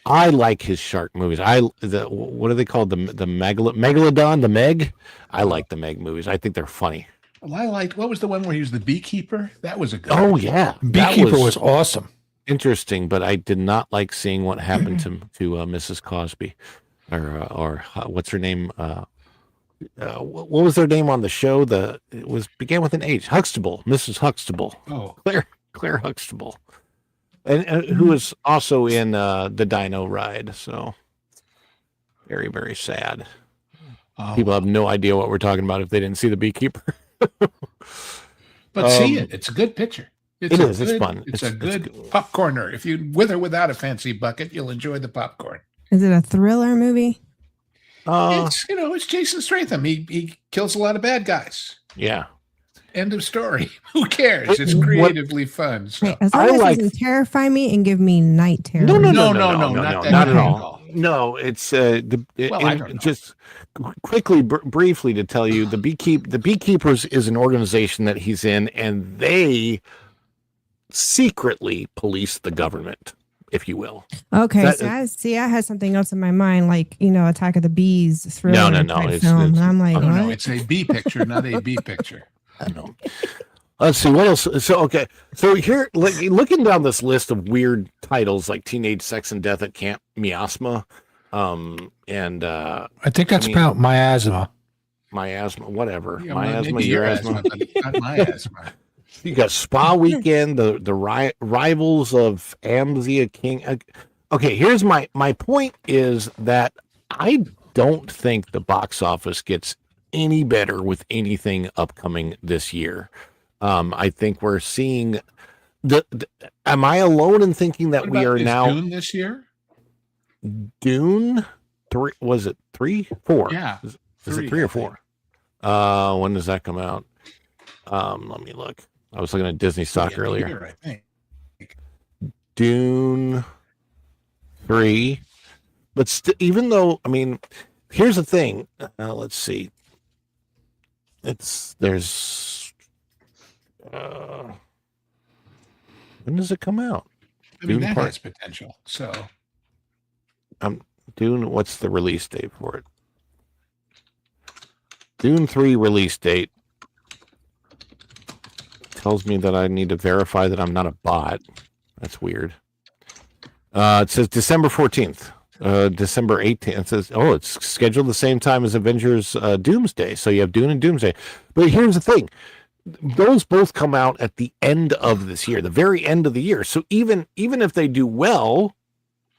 I like his shark movies. What are they called? The Megalodon, the Meg? I like the Meg movies. I think they're funny. Well, I liked, what was the one where he was the beekeeper? That was a good one. Oh, yeah. Beekeeper was awesome. Interesting, but I did not like seeing what happened to Mrs. Cosby. Or what's her name? What was their name on the show? Began with an H. Huxtable, Mrs. Huxtable. Oh, Claire Huxtable, and who was also in the Dino Ride. So very, very sad. People have no idea what we're talking about if they didn't see The Beekeeper. But see it; it's a good picture. It's fun. It's a good popcorner. If you with or without a fancy bucket, you'll enjoy the popcorn. Is it a thriller movie? It's Jason Statham. He kills a lot of bad guys. Yeah. End of story. Who cares? It's creatively fun. So. As long as it doesn't terrify me and give me night terror. No, not at all. No, it's just quickly, briefly to tell you, the Beekeepers is an organization that he's in, and they secretly police the government, if you will. Okay, I had something else in my mind, like Attack of the Bees thriller. No, it's film, and I'm like, no, it's a B picture, not a B picture. No. Let's see what else. So here, looking down this list of weird titles like Teenage Sex and Death at Camp Miasma, and I think that's about miasma. Miasma, whatever. Yeah, miasma, your asthma. Not my asthma. You got Spa Weekend, the rivals of Amzia King. Okay, here's my point is that I don't think the box office gets any better with anything upcoming this year. I think we're seeing am I alone in thinking that we are now Dune this year? Dune 3, was it 3, 4? Yeah. Is it 3 or 4? When does that come out? Let me look. I was looking at Disney stock earlier. Here, I think. Dune 3. But even though, here's the thing. Let's see. There's when does it come out? That has potential. So Dune, what's the release date for it? Dune 3 release date tells me that I need to verify that I'm not a bot. That's weird. It says December 14th. December 18th. It says, it's scheduled the same time as Avengers Doomsday. So you have Dune and Doomsday. But here's the thing. Those both come out at the end of this year, the very end of the year. So even if they do well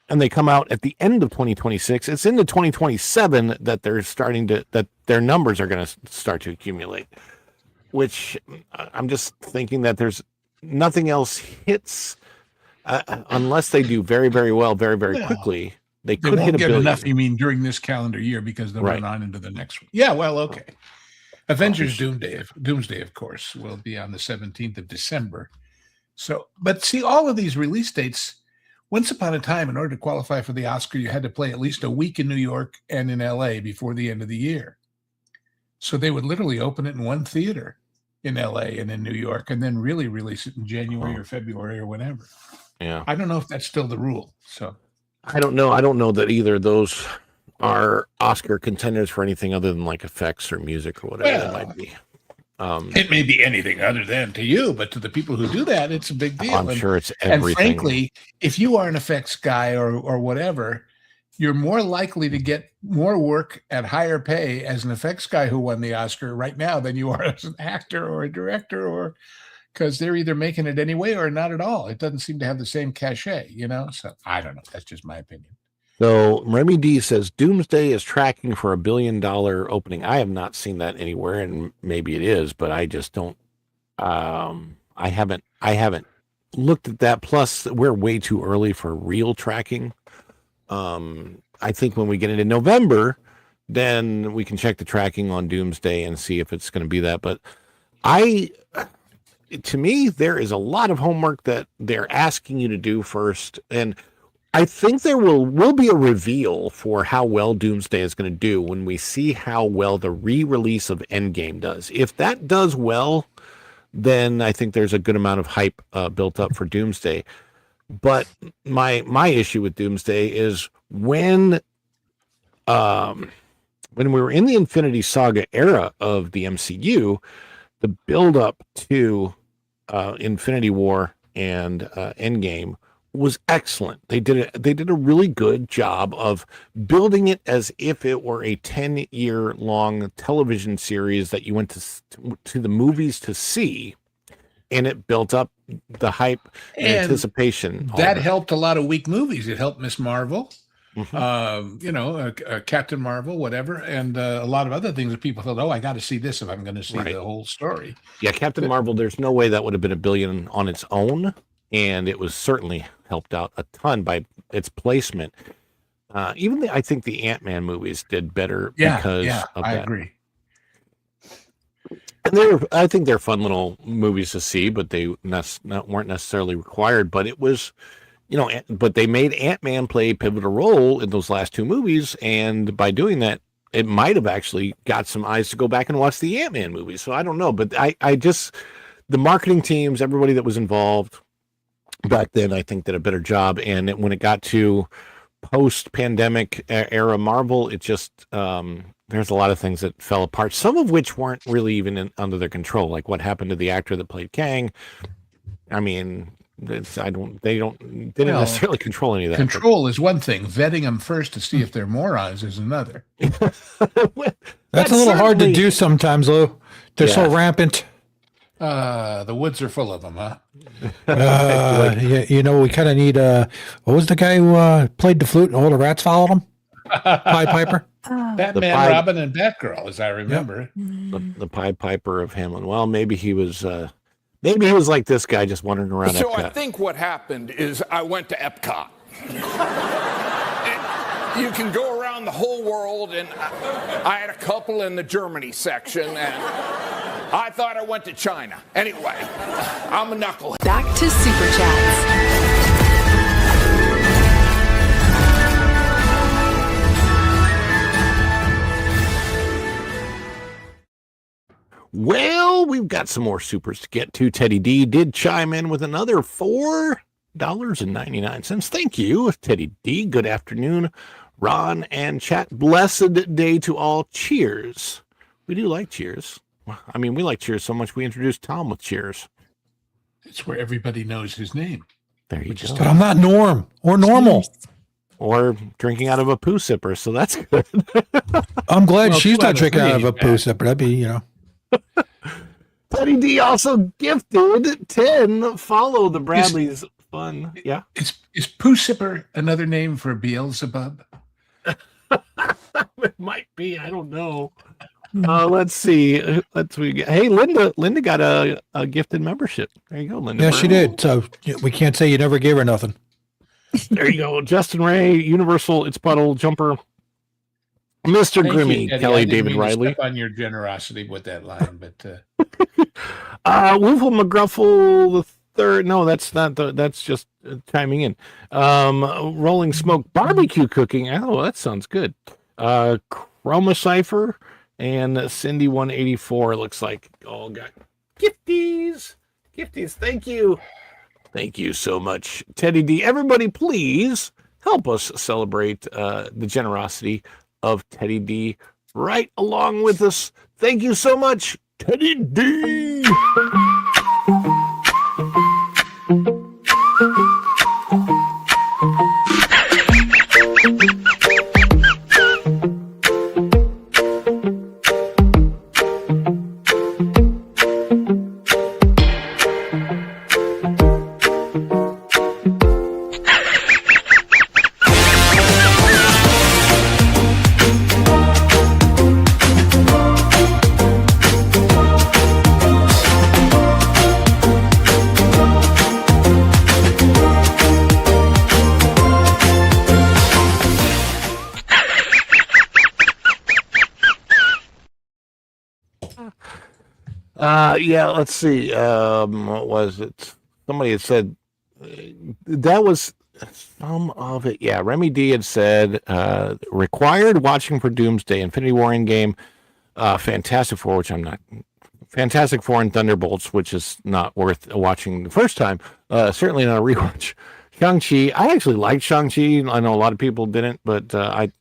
and they come out at the end of 2026, it's into 2027 that that their numbers are going to start to accumulate, which I'm just thinking that there's nothing else hits unless they do very, very well, very, very quickly. They could won't hit get $1 billion. enough, you mean, during this calendar year because they'll run on into the next one. Yeah, well, okay. Avengers Doomsday, of course, will be on the 17th of December. So, but see, all of these release dates once upon a time, in order to qualify for the Oscar, you had to play at least a week in New York and in LA before the end of the year. So they would literally open it in one theater in LA and in New York, and then really release it in January or February or whenever. Yeah. I don't know if that's still the rule. So I don't know. I don't know that either of those are Oscar contenders for anything other than like effects or music or whatever it might be. It may be anything other than to you, but to the people who do that, it's a big deal. I'm sure it's everything. And frankly, if you are an effects guy or whatever, you're more likely to get more work at higher pay as an effects guy who won the Oscar right now than you are as an actor or a director, or because they're either making it anyway or not at all. It doesn't seem to have the same cachet, you know? So I don't know. That's just my opinion. So Remy D says Doomsday is tracking for $1 billion opening. I have not seen that anywhere, and maybe it is, but I just don't. I haven't looked at that. Plus, we're way too early for real tracking. I think when we get into November, then we can check the tracking on Doomsday and see if it's going to be that. But to me, there is a lot of homework that they're asking you to do first, and I think there will be a reveal for how well Doomsday is going to do when we see how well the re-release of Endgame does. If that does well, then I think there's a good amount of hype built up for Doomsday. But my issue with Doomsday is when we were in the Infinity Saga era of the MCU, the build up to Infinity War and Endgame was excellent. They did a really good job of building it as if it were a 10-year long television series that you went to the movies to see, and it built up the hype and anticipation. That helped a lot of weak movies. It helped Miss Marvel, Captain Marvel, whatever, and a lot of other things that people thought, oh, I got to see this if I'm going to see the whole story. Yeah, Captain Marvel, there's no way that would have been $1 billion on its own, and it was certainly helped out a ton by its placement. I think the Ant-Man movies did better because of that. I agree. And I think they're fun little movies to see, but they weren't necessarily required. But it was, but they made Ant-Man play a pivotal role in those last two movies, and by doing that, it might have actually got some eyes to go back and watch the Ant-Man movies. So I don't know, but I just, the marketing teams, everybody that was involved back then, I think did a better job. And when it got to post-pandemic era Marvel, it just there's a lot of things that fell apart, some of which weren't really even under their control, like what happened to the actor that played Kang. I mean, they didn't necessarily control any of that. Control is one thing. Vetting them first to see if they're morons is another. That's a little hard to do sometimes, Lou. They're so rampant. The woods are full of them, huh? We kind of need what was the guy who played the flute and all the rats followed him? Pied Piper? Batman, Robin, and Batgirl, as I remember. The Pied Piper of Hamlin. Well, maybe he was like this guy just wandering around. So Epcot. I think what happened is I went to Epcot. You can go around the whole world, and I had a couple in the Germany section, and I thought I went to China. Anyway, I'm a knucklehead. Back to Super Chats. Well, we've got some more supers to get to. Teddy D did chime in with another $4.99. Thank you, Teddy D. Good afternoon, Ron and chat. Blessed day to all. Cheers. We do like Cheers. I mean, we like Cheers so much we introduced Tom with Cheers. It's where everybody knows his name. There you go. But I'm not Norm or normal. Or drinking out of a poo sipper, so that's good. I'm glad she's not drinking out of a poo sipper. That'd be, Teddy D also gifted 10. Follow the Bradleys. Fun. Yeah. Is poo sipper another name for Beelzebub? It might be. I don't know. Let's see. Hey, Linda got a gifted membership. There you go, Linda. Yeah, she did. So we can't say you never gave her nothing. There you go. Justin Ray, Universal, It's Puddle, Jumper, Mr. Grimmy, Kelly, David Riley. Step on your generosity with that line, but Wolfle McGruffle third. No, that's not the. That's just chiming in. Rolling Smoke barbecue cooking. Oh, that sounds good. Chroma Cipher and Cindy 184 looks like all got gifties. Gifties. Thank you. Thank you so much, Teddy D. Everybody, please help us celebrate the generosity of Teddy D right along with us. Thank you so much, Teddy D. Yeah, let's see. What was it? Somebody had said that was some of it. Yeah, Remy D had said required watching for Doomsday, Infinity War Endgame, Fantastic Four, which I'm not. Fantastic Four and Thunderbolts, which is not worth watching the first time. Certainly not a rewatch. Shang-Chi. I actually liked Shang-Chi. I know a lot of people didn't, but to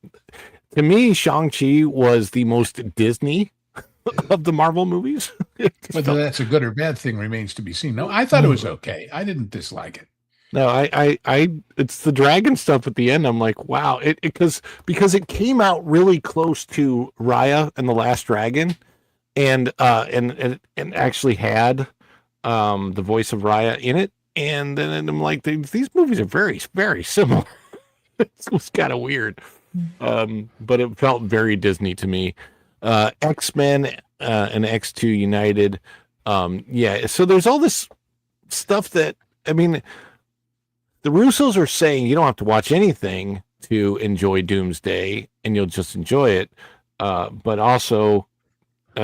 me, Shang-Chi was the most Disney of the Marvel movies. Whether that's a good or bad thing remains to be seen. No, I thought it was okay. I didn't dislike it. No, I it's the dragon stuff at the end. I'm like, wow, because it came out really close to Raya and the Last Dragon, and actually had the voice of Raya in it, and then I'm like, these movies are very, very similar. It was kind of weird, but it felt very Disney to me. X-Men and X2 United. Yeah, so there's all this stuff that, I mean, the Russos are saying you don't have to watch anything to enjoy Doomsday and you'll just enjoy it. But also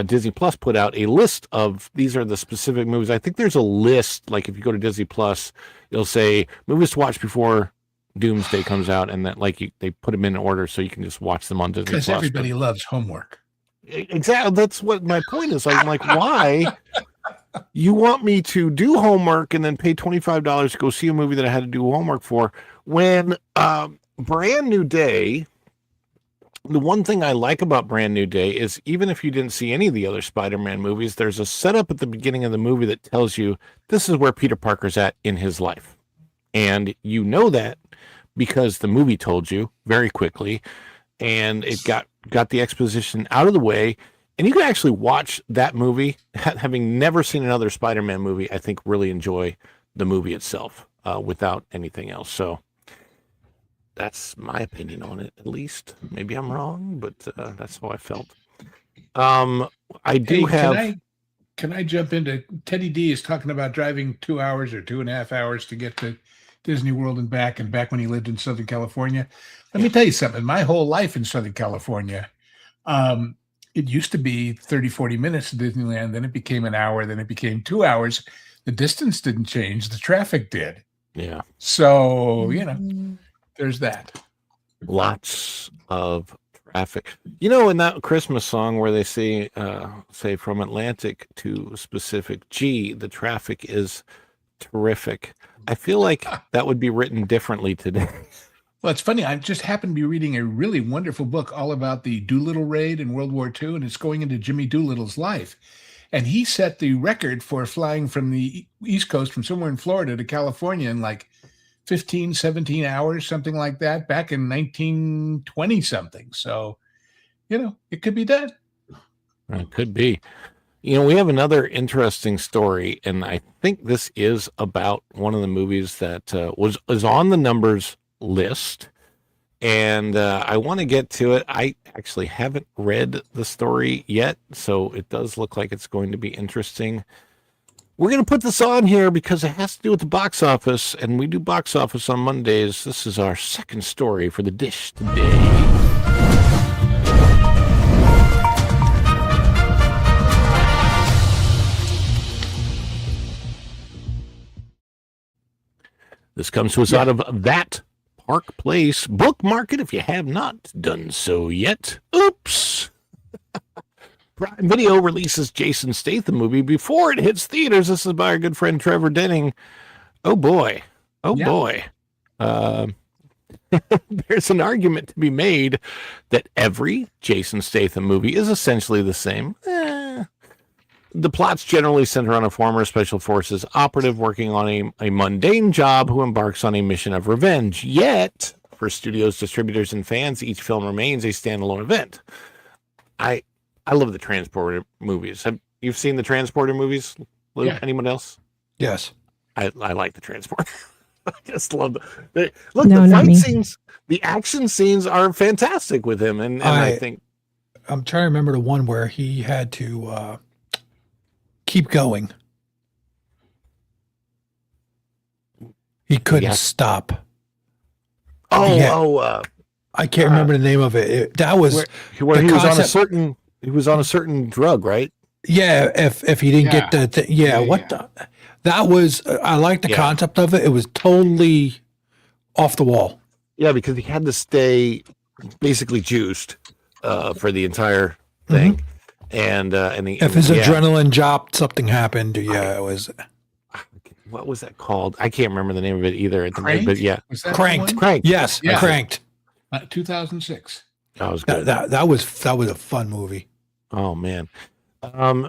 Disney Plus put out a list of, these are the specific movies. I think there's a list, like if you go to Disney Plus, it'll say movies to watch before Doomsday comes out, and that they put them in order so you can just watch them on Disney Plus. Because everybody loves homework. Exactly. That's what my point is. I'm like, why you want me to do homework and then pay $25 to go see a movie that I had to do homework for, when Brand New Day, the one thing I like about Brand New Day is, even if you didn't see any of the other Spider-Man movies, there's a setup at the beginning of the movie that tells you this is where Peter Parker's at in his life. And you know that because the movie told you very quickly, and it got the exposition out of the way, and you can actually watch that movie, having never seen another Spider-Man movie, I think really enjoy the movie itself without anything else. So that's my opinion on it, at least. Maybe I'm wrong, but that's how I felt. I do have... Can I jump into... Teddy D is talking about driving 2 hours or 2.5 hours to get to Disney World and back when he lived in Southern California. Let me tell you something. My whole life in Southern California, it used to be 30, 40 minutes to Disneyland. Then it became an hour. Then it became 2 hours. The distance didn't change. The traffic did. Yeah. So, there's that. Lots of traffic. In that Christmas song where they say from Atlantic to specific G, the traffic is terrific. I feel like that would be written differently today. Well, it's funny. I just happened to be reading a really wonderful book all about the Doolittle raid in World War II, and it's going into Jimmy Doolittle's life. And he set the record for flying from the East Coast, from somewhere in Florida to California, in like 15, 17 hours, something like that, back in 1920 something. So, it could be done. It could be. We have another interesting story, and I think this is about one of the movies that was on the numbers list, and I want to get to it. I actually haven't read the story yet, so it does look like it's going to be interesting. We're going to put this on here because it has to do with the box office, and we do box office on Mondays. This is our second story for the dish today. This comes to us out of That Park Place. Bookmark it if you have not done so yet. Oops. Prime Video releases Jason Statham movie before it hits theaters. This is by our good friend Trevor Denning. Oh boy. Boy. There's an argument to be made that every Jason Statham movie is essentially the same. The plots generally center on a former Special Forces operative working on a mundane job who embarks on a mission of revenge. Yet, for studios, distributors, and fans, each film remains a standalone event. I love the Transporter movies. You've seen the Transporter movies, Luke? Yeah. Anyone else? Yes. I like the Transporter. I just love the fight scenes, the action scenes are fantastic with him, and I think I'm trying to remember the one where he had to keep going. He couldn't stop. I can't remember the name of it. That was where he was on a certain. He was on a certain drug, right? Yeah. If he didn't get the that was. I like the concept of it. It was totally off the wall. Yeah, because he had to stay basically juiced for the entire thing, and if his adrenaline dropped, something happened. It was. What was that called? I can't remember the name of it either at the moment, but yeah. Cranked. Yes, Cranked. 2006. That was good. That was a fun movie. Oh man.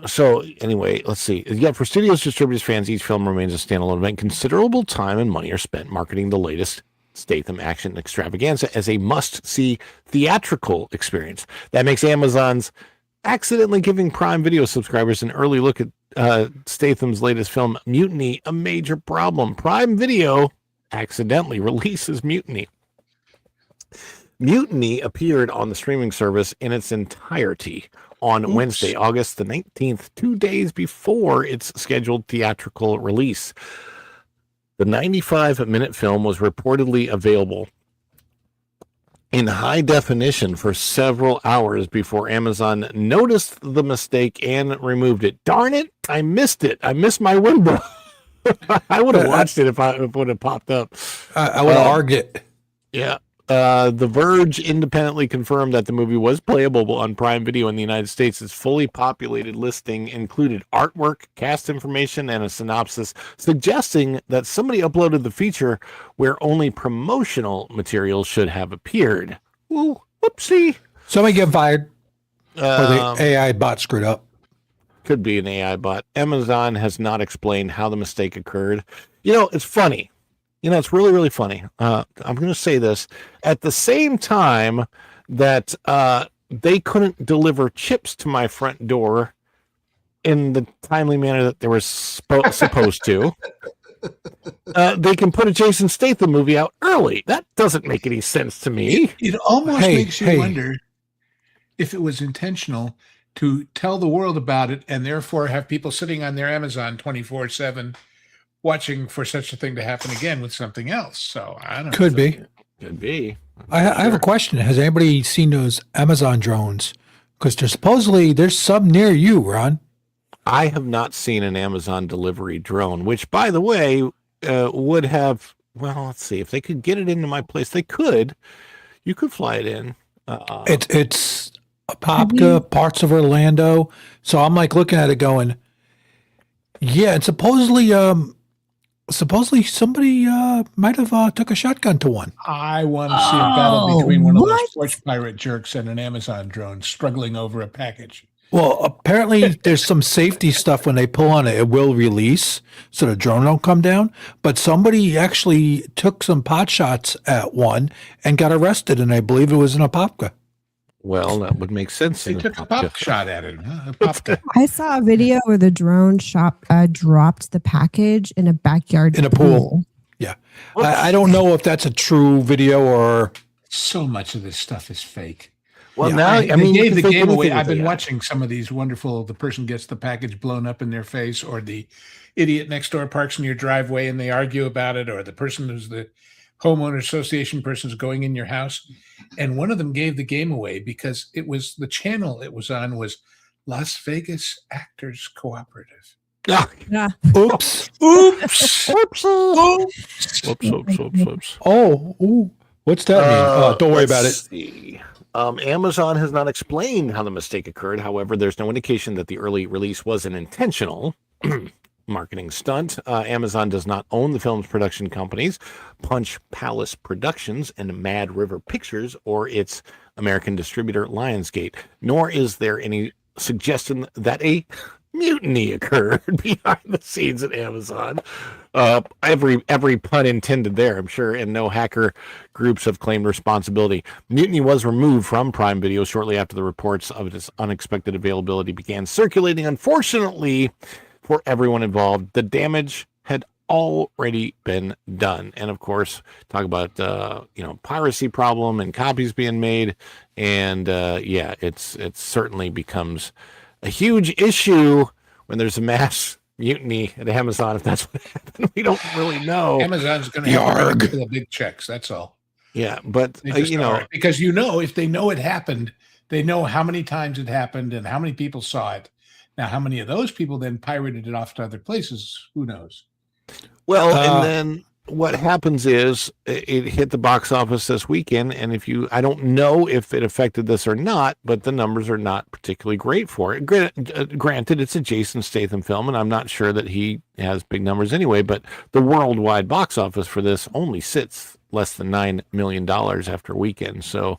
So anyway, let's see. Yeah, for studios, distributors, fans, each film remains a standalone event. Considerable time and money are spent marketing the latest Statham action extravaganza as a must-see theatrical experience. That makes Amazon's accidentally giving Prime Video subscribers an early look at Statham's latest film, Mutiny, a major problem. Prime Video accidentally releases Mutiny. Mutiny appeared on the streaming service in its entirety on Wednesday, August the 19th, 2 days before its scheduled theatrical release. The 95-minute film was reportedly available in high definition for several hours before Amazon noticed the mistake and removed it. Darn it, I missed it. I missed my window. I would have watched it if it would have popped up. I would have argued it. Yeah. The Verge independently confirmed that the movie was playable on Prime Video in the United States. Its fully populated listing included artwork, cast information, and a synopsis, suggesting that somebody uploaded the feature where only promotional material should have appeared. Ooh, whoopsie. Somebody get fired. Or the AI bot screwed up. Could be an AI bot. Amazon has not explained how the mistake occurred. It's funny. It's really, really funny. I'm going to say this. At the same time that they couldn't deliver chips to my front door in the timely manner that they were supposed to, they can put a Jason Statham movie out early. That doesn't make any sense to me. It almost makes you wonder if it was intentional to tell the world about it and therefore have people sitting on their Amazon 24/7 watching for such a thing to happen again with something else. So I don't know. Could be. Could be. I have a question. Has anybody seen those Amazon drones? Because there's some near you, Ron. I have not seen an Amazon delivery drone, which, by the way, would have, well, let's see, if they could get it into my place, they could. You could fly it in. It's Apopka, parts of Orlando. So I'm like looking at it going, yeah, and supposedly somebody might have took a shotgun to one. I want to see a battle between one of those torch pirate jerks and an Amazon drone struggling over a package. Well, apparently there's some safety stuff when they pull on it. It will release so the drone don't come down. But somebody actually took some pot shots at one and got arrested, and I believe it was in Apopka. Well, that would make sense. They took a pop shot at it. Huh? I saw a video where the drone dropped the package in a backyard in a pool. Yeah. I don't know if that's a true video or... So much of this stuff is fake. Well, now, they gave the game away. I've been watching some of these wonderful, the person gets the package blown up in their face, or the idiot next door parks in your driveway and they argue about it, or the person who's the homeowner association person's going in your house. And one of them gave the game away because it was the channel it was on was Las Vegas Actors Cooperative. Yeah. Oops. Oops. Oops. Oops. Oh, ooh. What's that mean? Don't worry about it. See. Amazon has not explained how the mistake occurred. However, there's no indication that the early release was an intentional marketing stunt. Amazon does not own the film's production companies, Punch Palace Productions and Mad River Pictures, or its American distributor Lionsgate, nor is there any suggestion that a mutiny occurred behind the scenes at Amazon. Every pun intended there, I'm sure, and no hacker groups have claimed responsibility. Mutiny was removed from Prime Video shortly after the reports of its unexpected availability began circulating. Unfortunately for everyone involved, the damage had already been done. And of course, talk about piracy problem and copies being made, and it certainly becomes a huge issue when there's a mass mutiny at Amazon. If that's what happened, we don't really know. Amazon's going to have to the big checks. That's all. Yeah, but because if they know it happened, they know how many times it happened and how many people saw it. Now, how many of those people then pirated it off to other places? Who knows? Well, and then what happens is it hit the box office this weekend, and I don't know if it affected this or not, but the numbers are not particularly great for it. Granted, it's a Jason Statham film, and I'm not sure that he has big numbers anyway, but the worldwide box office for this only sits less than $9 million after a weekend. So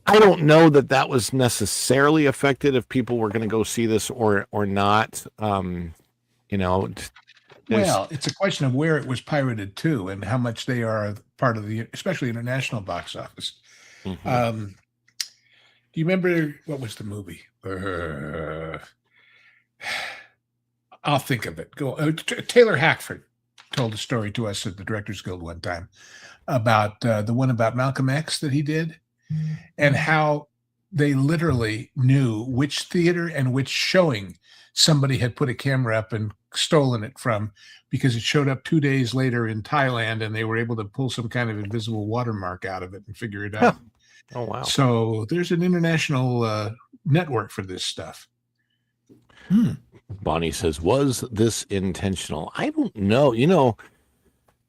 I don't know that was necessarily affected if people were going to go see this or not. Well, it's a question of where it was pirated to and how much they are part of the, especially international box office. Mm-hmm. Do you remember, what was the movie? I'll think of it. Taylor Hackford told a story to us at the Directors Guild one time about the one about Malcolm X that he did, and how they literally knew which theater and which showing somebody had put a camera up and stolen it from, because it showed up 2 days later in Thailand, and they were able to pull some kind of invisible watermark out of it and figure it out. Oh, wow. So there's an international network for this stuff. Bonnie says, was this intentional? I don't know.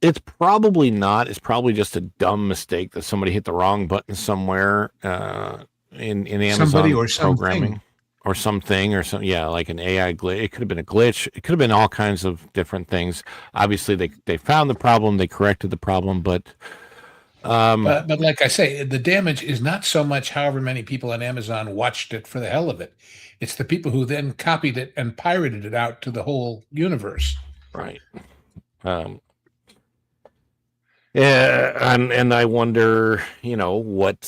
It's probably not. It's probably just a dumb mistake that somebody hit the wrong button somewhere in Amazon somebody or programming. Or something, like an AI glitch. It could have been a glitch. It could have been all kinds of different things. Obviously, they found the problem, they corrected the problem, but like I say, the damage is not so much however many people on Amazon watched it for the hell of it. It's the people who then copied it and pirated it out to the whole universe. Right. Yeah, and I wonder, what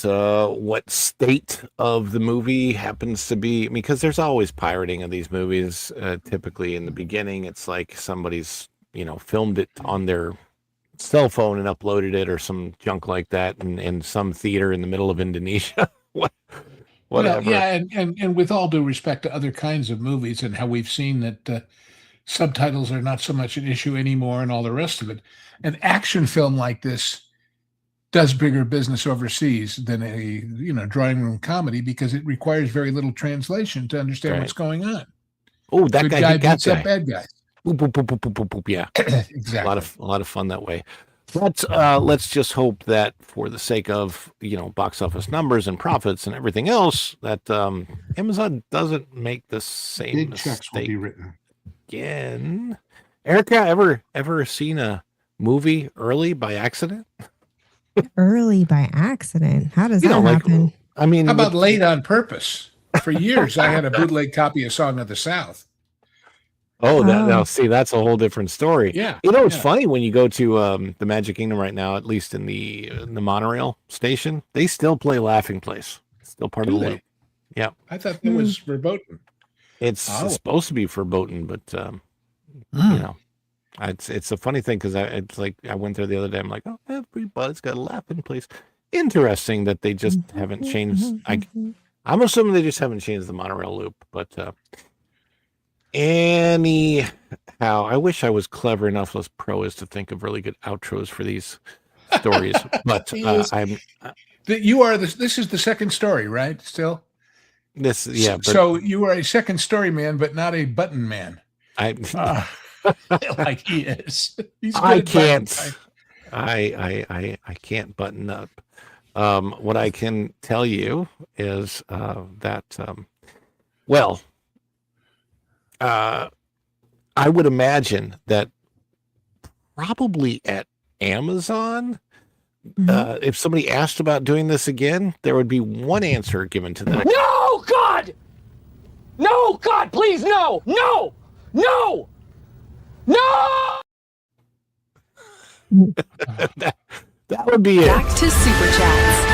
state of the movie happens to be, because there's always pirating of these movies. Typically in the beginning, it's like somebody's, filmed it on their cell phone and uploaded it or some junk like that in some theater in the middle of Indonesia. Whatever. Well, yeah, and with all due respect to other kinds of movies and how we've seen that subtitles are not so much an issue anymore and all the rest of it, an action film like this does bigger business overseas than a drawing room comedy, because it requires very little translation to understand what's going on. Oh, that Good guy beats up bad guys. Boop, boop, boop, boop, boop, boop, boop. Yeah, exactly. A lot of fun that way. But let's just hope that, for the sake of box office numbers and profits and everything else, that Amazon doesn't make the same Big mistake checks will be written again. Erica, ever seen a movie early by accident? Early by accident? How does that happen? I mean, how about late on purpose? For years, I had a bootleg copy of Song of the South. Now see, that's a whole different story. Yeah, it's funny when you go to the Magic Kingdom right now, at least in the monorail station, they still play Laughing Place. It's still part of the loop. Yeah, I thought it was verboten. It's supposed to be verboten, but it's a funny thing, because I went there the other day. I'm like, oh, everybody's got a Laughing Place. Interesting that they just haven't changed. I'm assuming they just haven't changed the monorail loop, but. Anyhow, I wish I was clever enough as Pro is to think of really good outros for these stories, but I'm. You are this is the second story, right? Still, so you are a second story man, but not a button man. Like he is. He's I good at can't. I can't button up. What I can tell you is that I would imagine that probably at Amazon, if somebody asked about doing this again, there would be one answer given to them. No, God! No, God, please, no! No! No! No! that would be it. Back to Super Chats.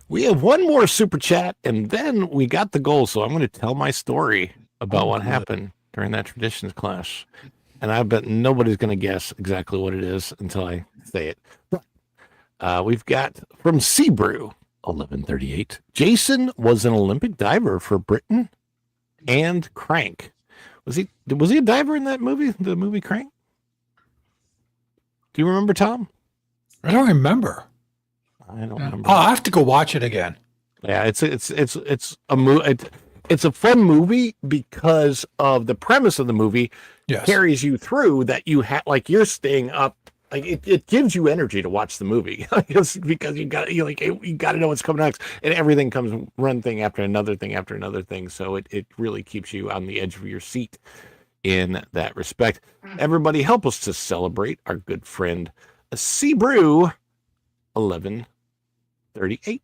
We have one more super chat, and then we got the goal. So I'm going to tell my story about what happened during that traditions class. And I bet nobody's going to guess exactly what it is until I say it. But we've got from Seabrew 1138. Jason was an Olympic diver for Britain and Crank. Was he a diver in that movie? The movie Crank? Do you remember, Tom? I don't remember. I don't remember. Oh, I have to go watch it again. Yeah, it's a fun movie because of the premise of the movie. Yes. Carries you through that you have you're staying up. Like it gives you energy to watch the movie because you got to know what's coming next, and everything comes one thing after another thing after another thing. So it really keeps you on the edge of your seat in that respect. Everybody, help us to celebrate our good friend Seabrew 1138.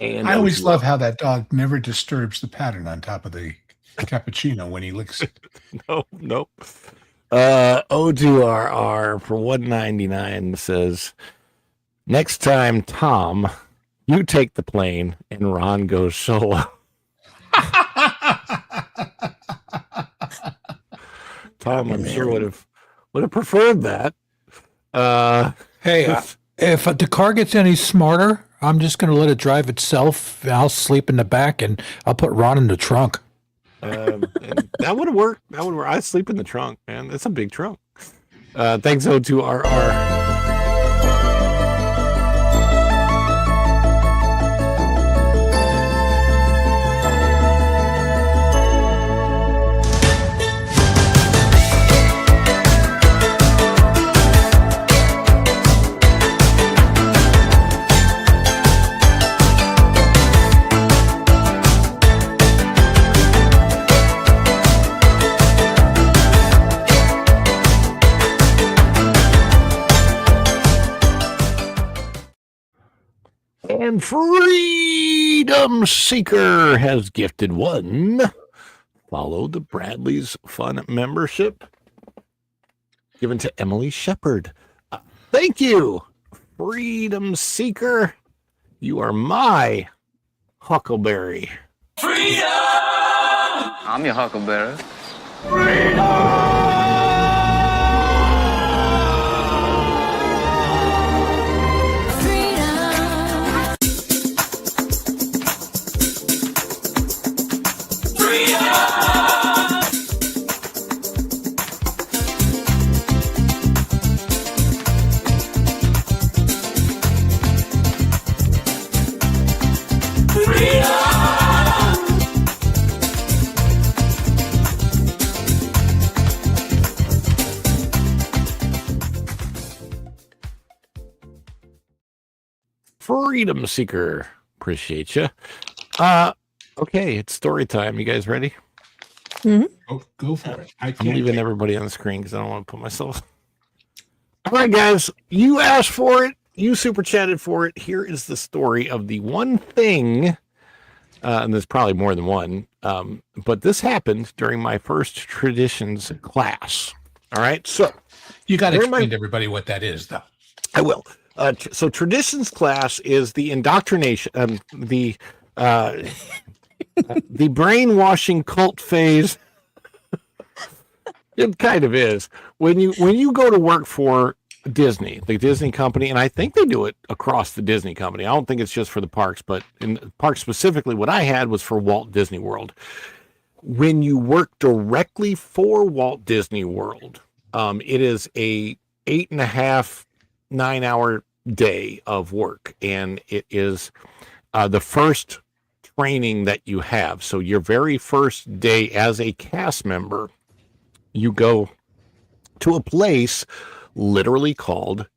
I always love how that dog never disturbs the pattern on top of the cappuccino when he licks it. Nope. O2RR for $1.99 says, next time, Tom, you take the plane and Ron goes solo. Tom, I'm sure would have preferred that. Hey, if the car gets any smarter, I'm just going to let it drive itself. I'll sleep in the back, and I'll put Ron in the trunk. That would work. I sleep in the trunk, man. That's a big trunk. Thanks, O2RR. And Freedom Seeker has gifted one. Follow the Bradley's Fun membership given to Emily Shepard. Thank you, Freedom Seeker. You are my huckleberry. Freedom! I'm your huckleberry. Freedom Seeker. Appreciate you. Okay, it's story time. You guys ready? Mm-hmm. Go for it. I'm leaving everybody on the screen because I don't want to put myself. All right, guys, you asked for it. You super chatted for it. Here is the story of the one thing, and there's probably more than one, but this happened during my first traditions class. All right, so you got to explain to everybody what that is, though. I will. So traditions class is the indoctrination, the brainwashing cult phase. It kind of is when you go to work for Disney, the Disney company, and I think they do it across the Disney company. I don't think it's just for the parks, but in the parks specifically, what I had was for Walt Disney World. When you work directly for Walt Disney World, it is a 8.5, 9-hour day of work, and it is the first training that you have. So your very first day as a cast member, you go to a place literally called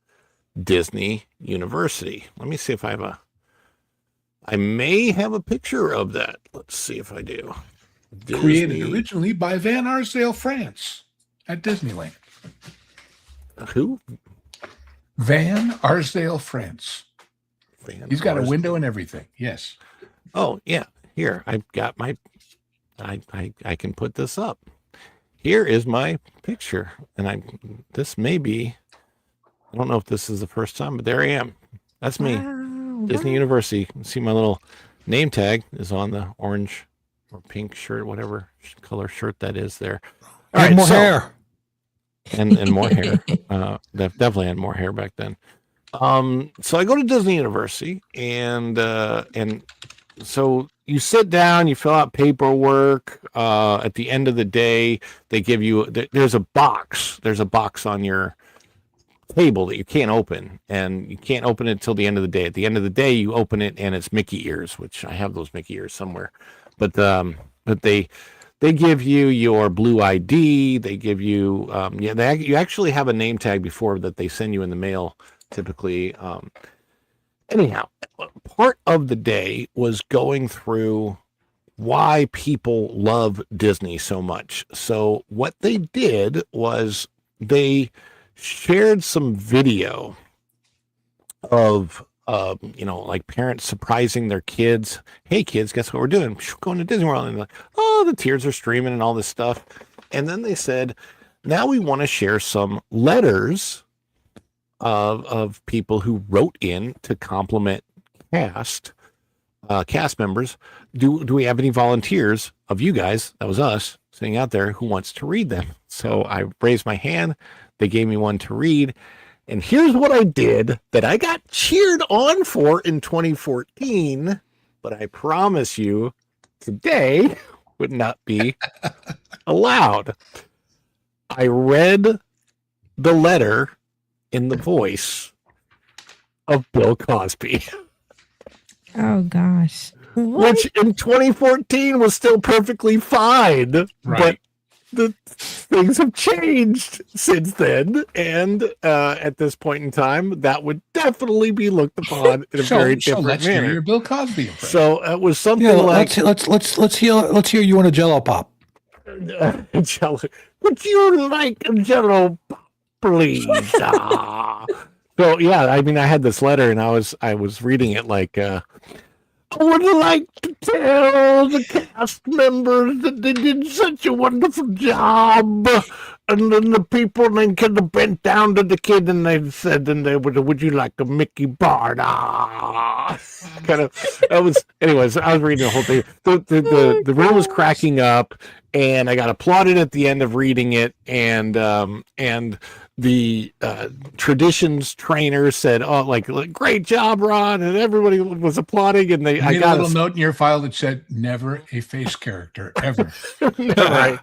Disney University. Let me see if I may have a picture of that. Let's see if I do. Created originally by Van Arsdale France at Disneyland. Who? Van Arsdale France. He's got a window and everything. Yes. Oh, yeah. Here, I've got my, I can put this up. Here is my picture. And this may be, I don't know if this is the first time, but there I am. That's me. Wow. Disney University. You can see my little name tag is on the orange or pink shirt, whatever color shirt that is there. All right, more hair. And more hair. Definitely had more hair back then. So I go to Disney University, and so you sit down, you fill out paperwork. At the end of the day, they give you there's a box. There's a box on your table that you can't open, and you can't open it till the end of the day. At the end of the day, you open it, and it's Mickey ears, which I have those Mickey ears somewhere. But they give you your blue ID. They give you you actually have a name tag before that they send you in the mail typically. Anyhow, part of the day was going through why people love Disney so much. So what they did was they shared some video of like parents surprising their kids. Hey kids, guess what we're doing? We're going to Disney World. And they're like, oh, the tears are streaming and all this stuff. And then they said, now we want to share some letters of people who wrote in to compliment cast members. Do we have any volunteers of you guys? That was us sitting out there who wants to read them. So I raised my hand. They gave me one to read. And here's what I did that I got cheered on for in 2014, but I promise you today would not be allowed. I read the letter in the voice of Bill Cosby. Oh, gosh. What? Which in 2014 was still perfectly fine. Right. But the things have changed since then, and at this point in time, that would definitely be looked upon in a very different let's manner. Hear your Bill Cosby impression. So it was something like let's hear you want a Jello pop. Jello, would you like a Jello pop, please? So yeah, I mean, I had this letter, and I was reading it like. I would like to tell the cast members that they did such a wonderful job. And then the people then kind of bent down to the kid and they said, would you like a Mickey bar? Kind of, anyways, I was reading the whole thing. The room was cracking up, and I got applauded at the end of reading it. And the traditions trainer said, "Oh, like great job, Ron!" And everybody was applauding. And I got a little note in your file that said, "Never a face character ever." right.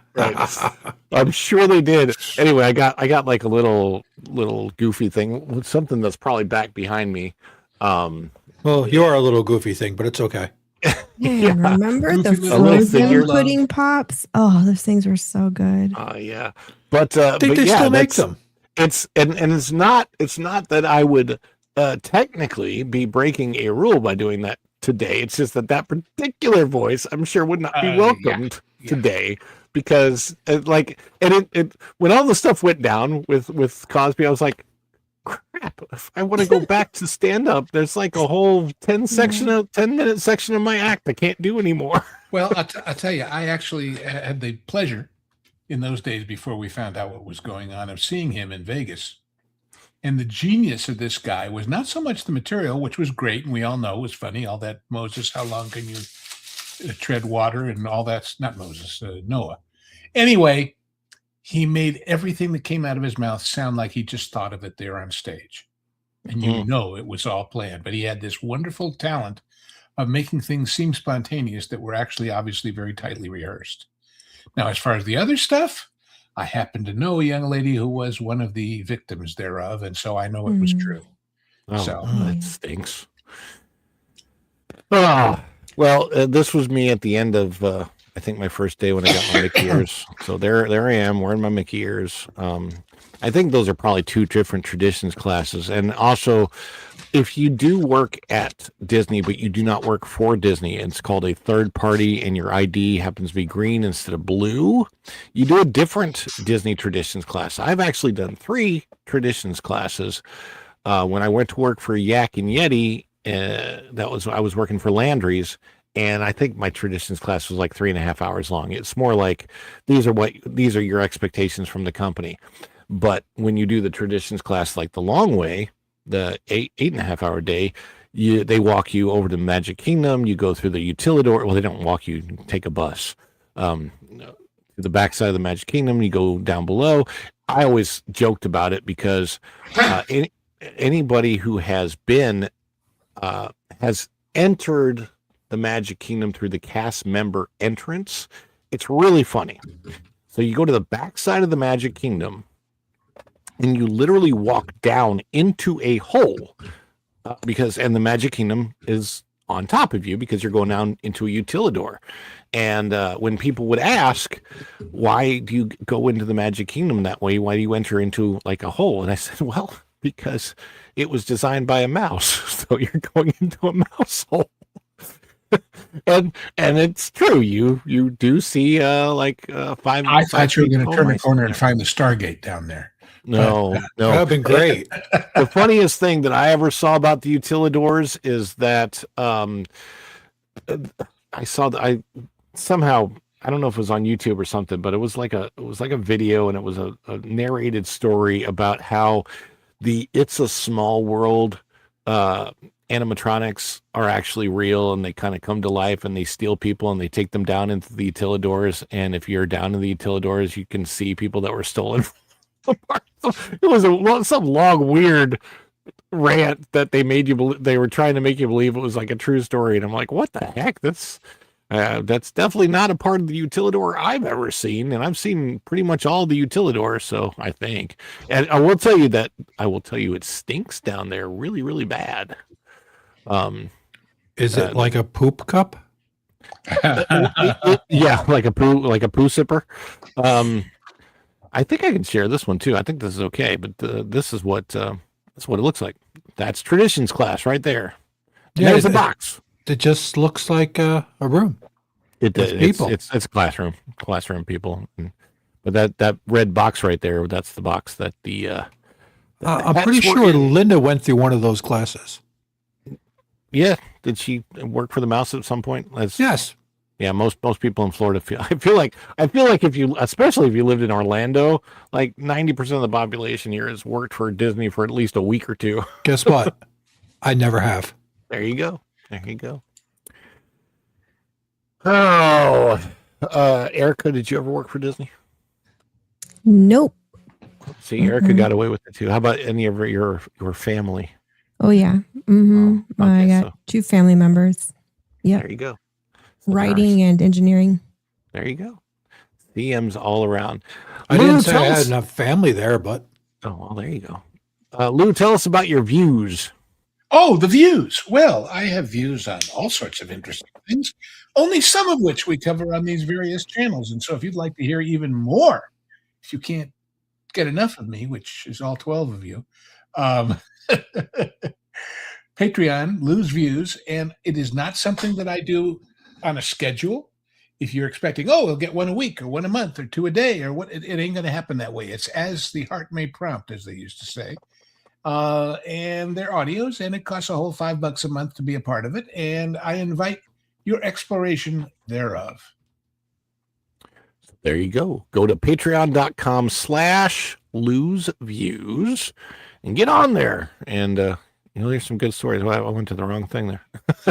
I'm sure they did. Anyway, I got like a little goofy thing with something that's probably back behind me. Well, you are a little goofy thing, but it's okay. Yeah. Remember the frozen pudding pops? Oh, those things were so good. Yeah, but they still make them. It's it's not that I would technically be breaking a rule by doing that today. It's just that particular voice, I'm sure, would not be welcomed today, because when all the stuff went down with Cosby, I was like, crap, if I want to go back to stand up, there's like a whole 10-minute section of my act I can't do anymore. Well, I'll tell you, I actually had the pleasure in those days before we found out what was going on of seeing him in Vegas. And the genius of this guy was not so much the material, which was great, and we all know was funny. All that Moses, how long can you tread water, and all that's not Moses, Noah. Anyway, he made everything that came out of his mouth sound like he just thought of it there on stage. And you know it was all planned. But he had this wonderful talent of making things seem spontaneous that were actually obviously very tightly rehearsed. Now, as far as the other stuff, I happen to know a young lady who was one of the victims thereof, and so I know it was true. Oh, that stinks. Oh, well, this was me at the end of, I think, my first day when I got my Mickey ears. So there I am wearing my Mickey ears. I think those are probably two different traditions classes. And also, if you do work at Disney, but you do not work for Disney, it's called a third party, and your ID happens to be green instead of blue, you do a different Disney traditions class. I've actually done 3 traditions classes. When I went to work for Yak and Yeti, I was working for Landry's, and I think my traditions class was like 3.5 hours long. It's more like these are your expectations from the company. But when you do the traditions class like the long way, the 8.5 hour day, they walk you over to Magic Kingdom. You go through the Utilidor. Well, they don't walk you. You take a bus to the backside of the Magic Kingdom. You go down below. I always joked about it because anybody who has been has entered the Magic Kingdom through the cast member entrance, it's really funny. So you go to the backside of the Magic Kingdom, and you literally walk down into a hole and the Magic Kingdom is on top of you because you're going down into a Utilidor. And when people would ask, why do you go into the Magic Kingdom that way? Why do you enter into like a hole? And I said, well, because it was designed by a mouse. So you're going into a mouse hole. and it's true. You do see five. I thought you were going to turn the corner there. and find the Stargate down there. No. That would have been great. The funniest thing that I ever saw about the Utilidors is that I saw that I somehow, I don't know if it was on YouTube or something, but it was like a video, and it was a narrated story about how the It's a Small World animatronics are actually real, and they kind of come to life, and they steal people and they take them down into the Utilidors. And if you're down in the Utilidors, you can see people that were stolen. It was some long, weird rant that they made you believe. They were trying to make you believe it was like a true story, and I'm like, what the heck? That's definitely not a part of the Utilidor I've ever seen, and I've seen pretty much all the Utilidors. So I think, and I will tell you, it stinks down there really, really bad. Is it like a poop cup? Yeah, like a poo sipper. I think I can share this one too. I think this is okay, but this is what it looks like. That's traditions class right there. Yeah, there's a box. It just looks like a room. It's classroom people. But that red box right there, that's the box that the. I'm pretty sure Linda went through one of those classes. Yeah, did she work for the mouse at some point? Yes. Yeah, most people in Florida I feel like if you, especially if you lived in Orlando, like 90% of the population here has worked for Disney for at least a week or two. Guess what? I never have. There you go. Oh, Erica, did you ever work for Disney? Nope. See, Erica got away with it too. How about any of your family? Oh yeah. Mm-hmm. I got 2 family members. Yeah. There you go. Writing and engineering. There you go. CMs all around. I didn't say I had enough family there, but. Oh, well, there you go. Lou, tell us about your views. Oh, the views. Well, I have views on all sorts of interesting things, only some of which we cover on these various channels. And so if you'd like to hear even more, if you can't get enough of me, which is all 12 of you, Patreon, Lou's Views, and it is not something that I do on a schedule. If you're expecting, we'll get one a week or one a month or 2 a day or what, it ain't going to happen that way. It's as the heart may prompt, as they used to say. and their audios, and it costs a whole $5 a month to be a part of it. And I invite your exploration thereof. There you go. Go to patreon.com/loseviews and get on there. And, there's some good stories. Well, I went to the wrong thing there.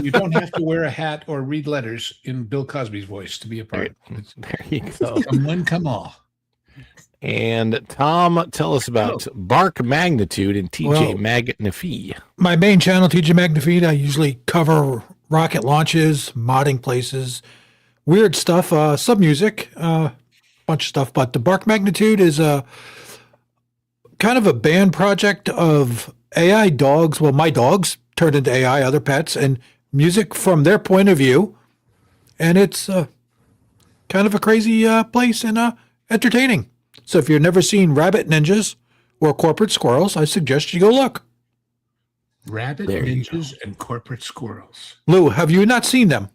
You don't have to wear a hat or read letters in Bill Cosby's voice to be a part of it. There you go. Come one, come all. And Tom, tell us about Bark Magnitude and TJ Magnify. My main channel, TJ Magnify, I usually cover rocket launches, modding places, weird stuff, some music, bunch of stuff. But the Bark Magnitude is a kind of a band project of AI dogs. Well, my dogs turned into AI, other pets, and music from their point of view. And it's kind of a crazy place and entertaining. So if you've never seen Rabbit Ninjas or Corporate Squirrels, I suggest you go look. Rabbit Ninjas and Corporate Squirrels. Lou, have you not seen them?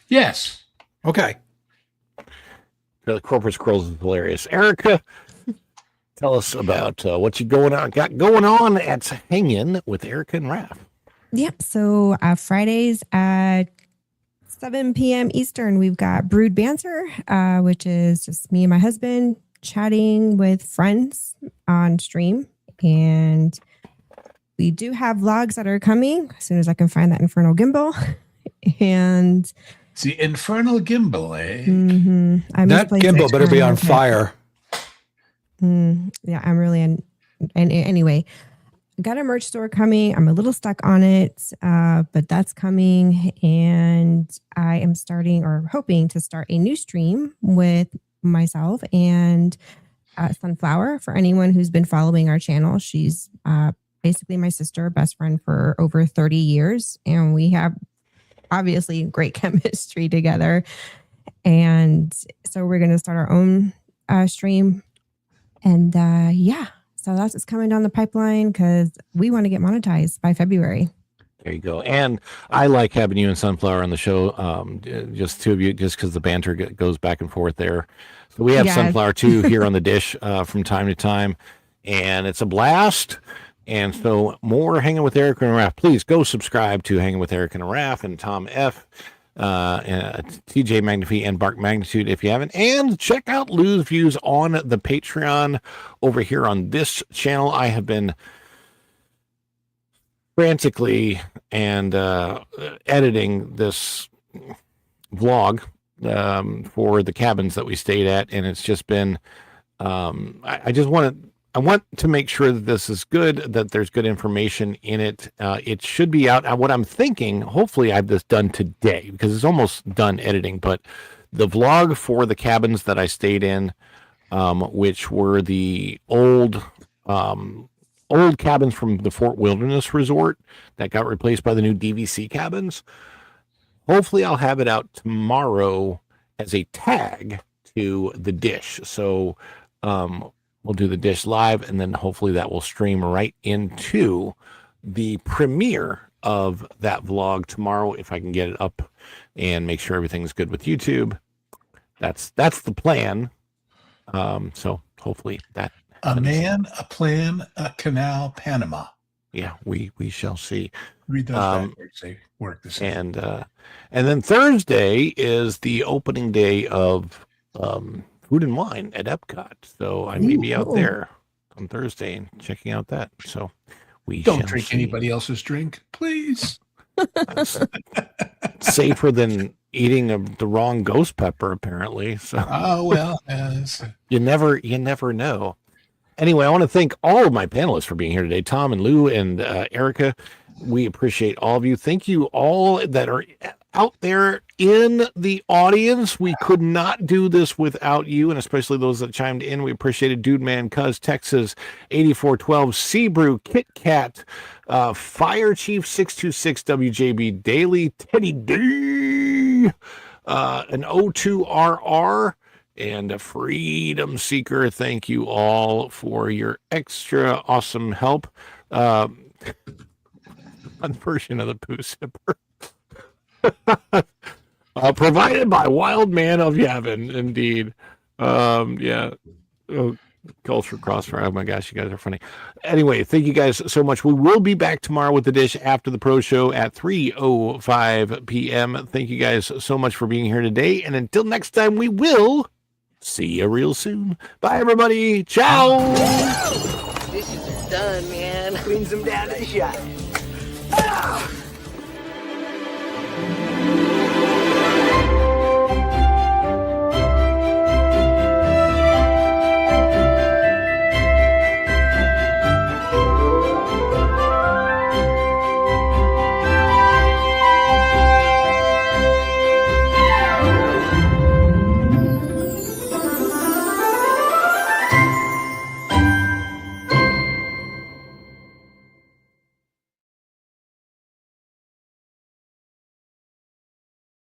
Yes. Okay. The Corporate Squirrels is hilarious. Erica, tell us about what you got going on at Hangin' with Erica and Raph. Yep. So Fridays at 7 p.m. Eastern, we've got Brood Banter, which is just me and my husband chatting with friends on stream. And we do have vlogs that are coming as soon as I can find that infernal gimbal. And it's the infernal gimbal, eh? Mm-hmm. That gimbal better be on fire. Yeah, I'm really and anyway, got a merch store coming. I'm a little stuck on it, but that's coming, and I am starting or hoping to start a new stream with myself and Sunflower. For anyone who's been following our channel, she's basically my sister, best friend for over 30 years, and we have obviously great chemistry together. And so we're going to start our own stream. And so that's what's coming down the pipeline because we want to get monetized by February. There you go. And I like having you and Sunflower on the show, just two of you, just because the banter goes back and forth there. So we have Sunflower too here on the dish from time to time, and it's a blast. And so more Hanging with Eric and Raph. Please go subscribe to Hanging with Eric and Raph and Tom F, TJ Magnify and Bark Magnitude if you haven't. And check out Lou's Views on the Patreon over here on this channel. I have been frantically and editing this vlog for the cabins that we stayed at. And it's just been, I want to make sure that this is good, that there's good information in it. It should be out. What I'm thinking, hopefully I have this done today because it's almost done editing, but the vlog for the cabins that I stayed in, which were the old cabins from the Fort Wilderness Resort that got replaced by the new DVC cabins. Hopefully I'll have it out tomorrow as a tag to the dish. So, we'll do the dish live, and then hopefully that will stream right into the premiere of that vlog tomorrow if I can get it up and make sure everything's good with YouTube. That's the plan. So hopefully that a man, a plan, a canal, Panama. Yeah, we shall see. Read those backwards. They work the same. And then Thursday is the opening day of Food and Wine at Epcot. So I may be out there on Thursday and checking out that. So we don't drink anybody else's drink, please. Safer than eating the wrong ghost pepper, apparently. So you never know. Anyway, I want to thank all of my panelists for being here today. Tom and Lou and Erica. We appreciate all of you. Thank you all that are out there in the audience. We could not do this without you, and especially those that chimed in. We appreciated Dude Man, Cuz, Texas, 8412, Seabrew, Kit Kat, Fire Chief 626, WJB Daily, Teddy D, an O2RR, and a Freedom Seeker. Thank you all for your extra awesome help. One version of the Poo Sipper. Provided by Wild Man of Yavin, indeed. Culture crossfire. Oh my gosh, you guys are funny. Anyway, thank you guys so much. We will be back tomorrow with the dish after the pro show at 3:05 p.m. Thank you guys so much for being here today. And until next time, we will see you real soon. Bye, everybody. Ciao. Dishes are done, man. Cleans them down to the shot.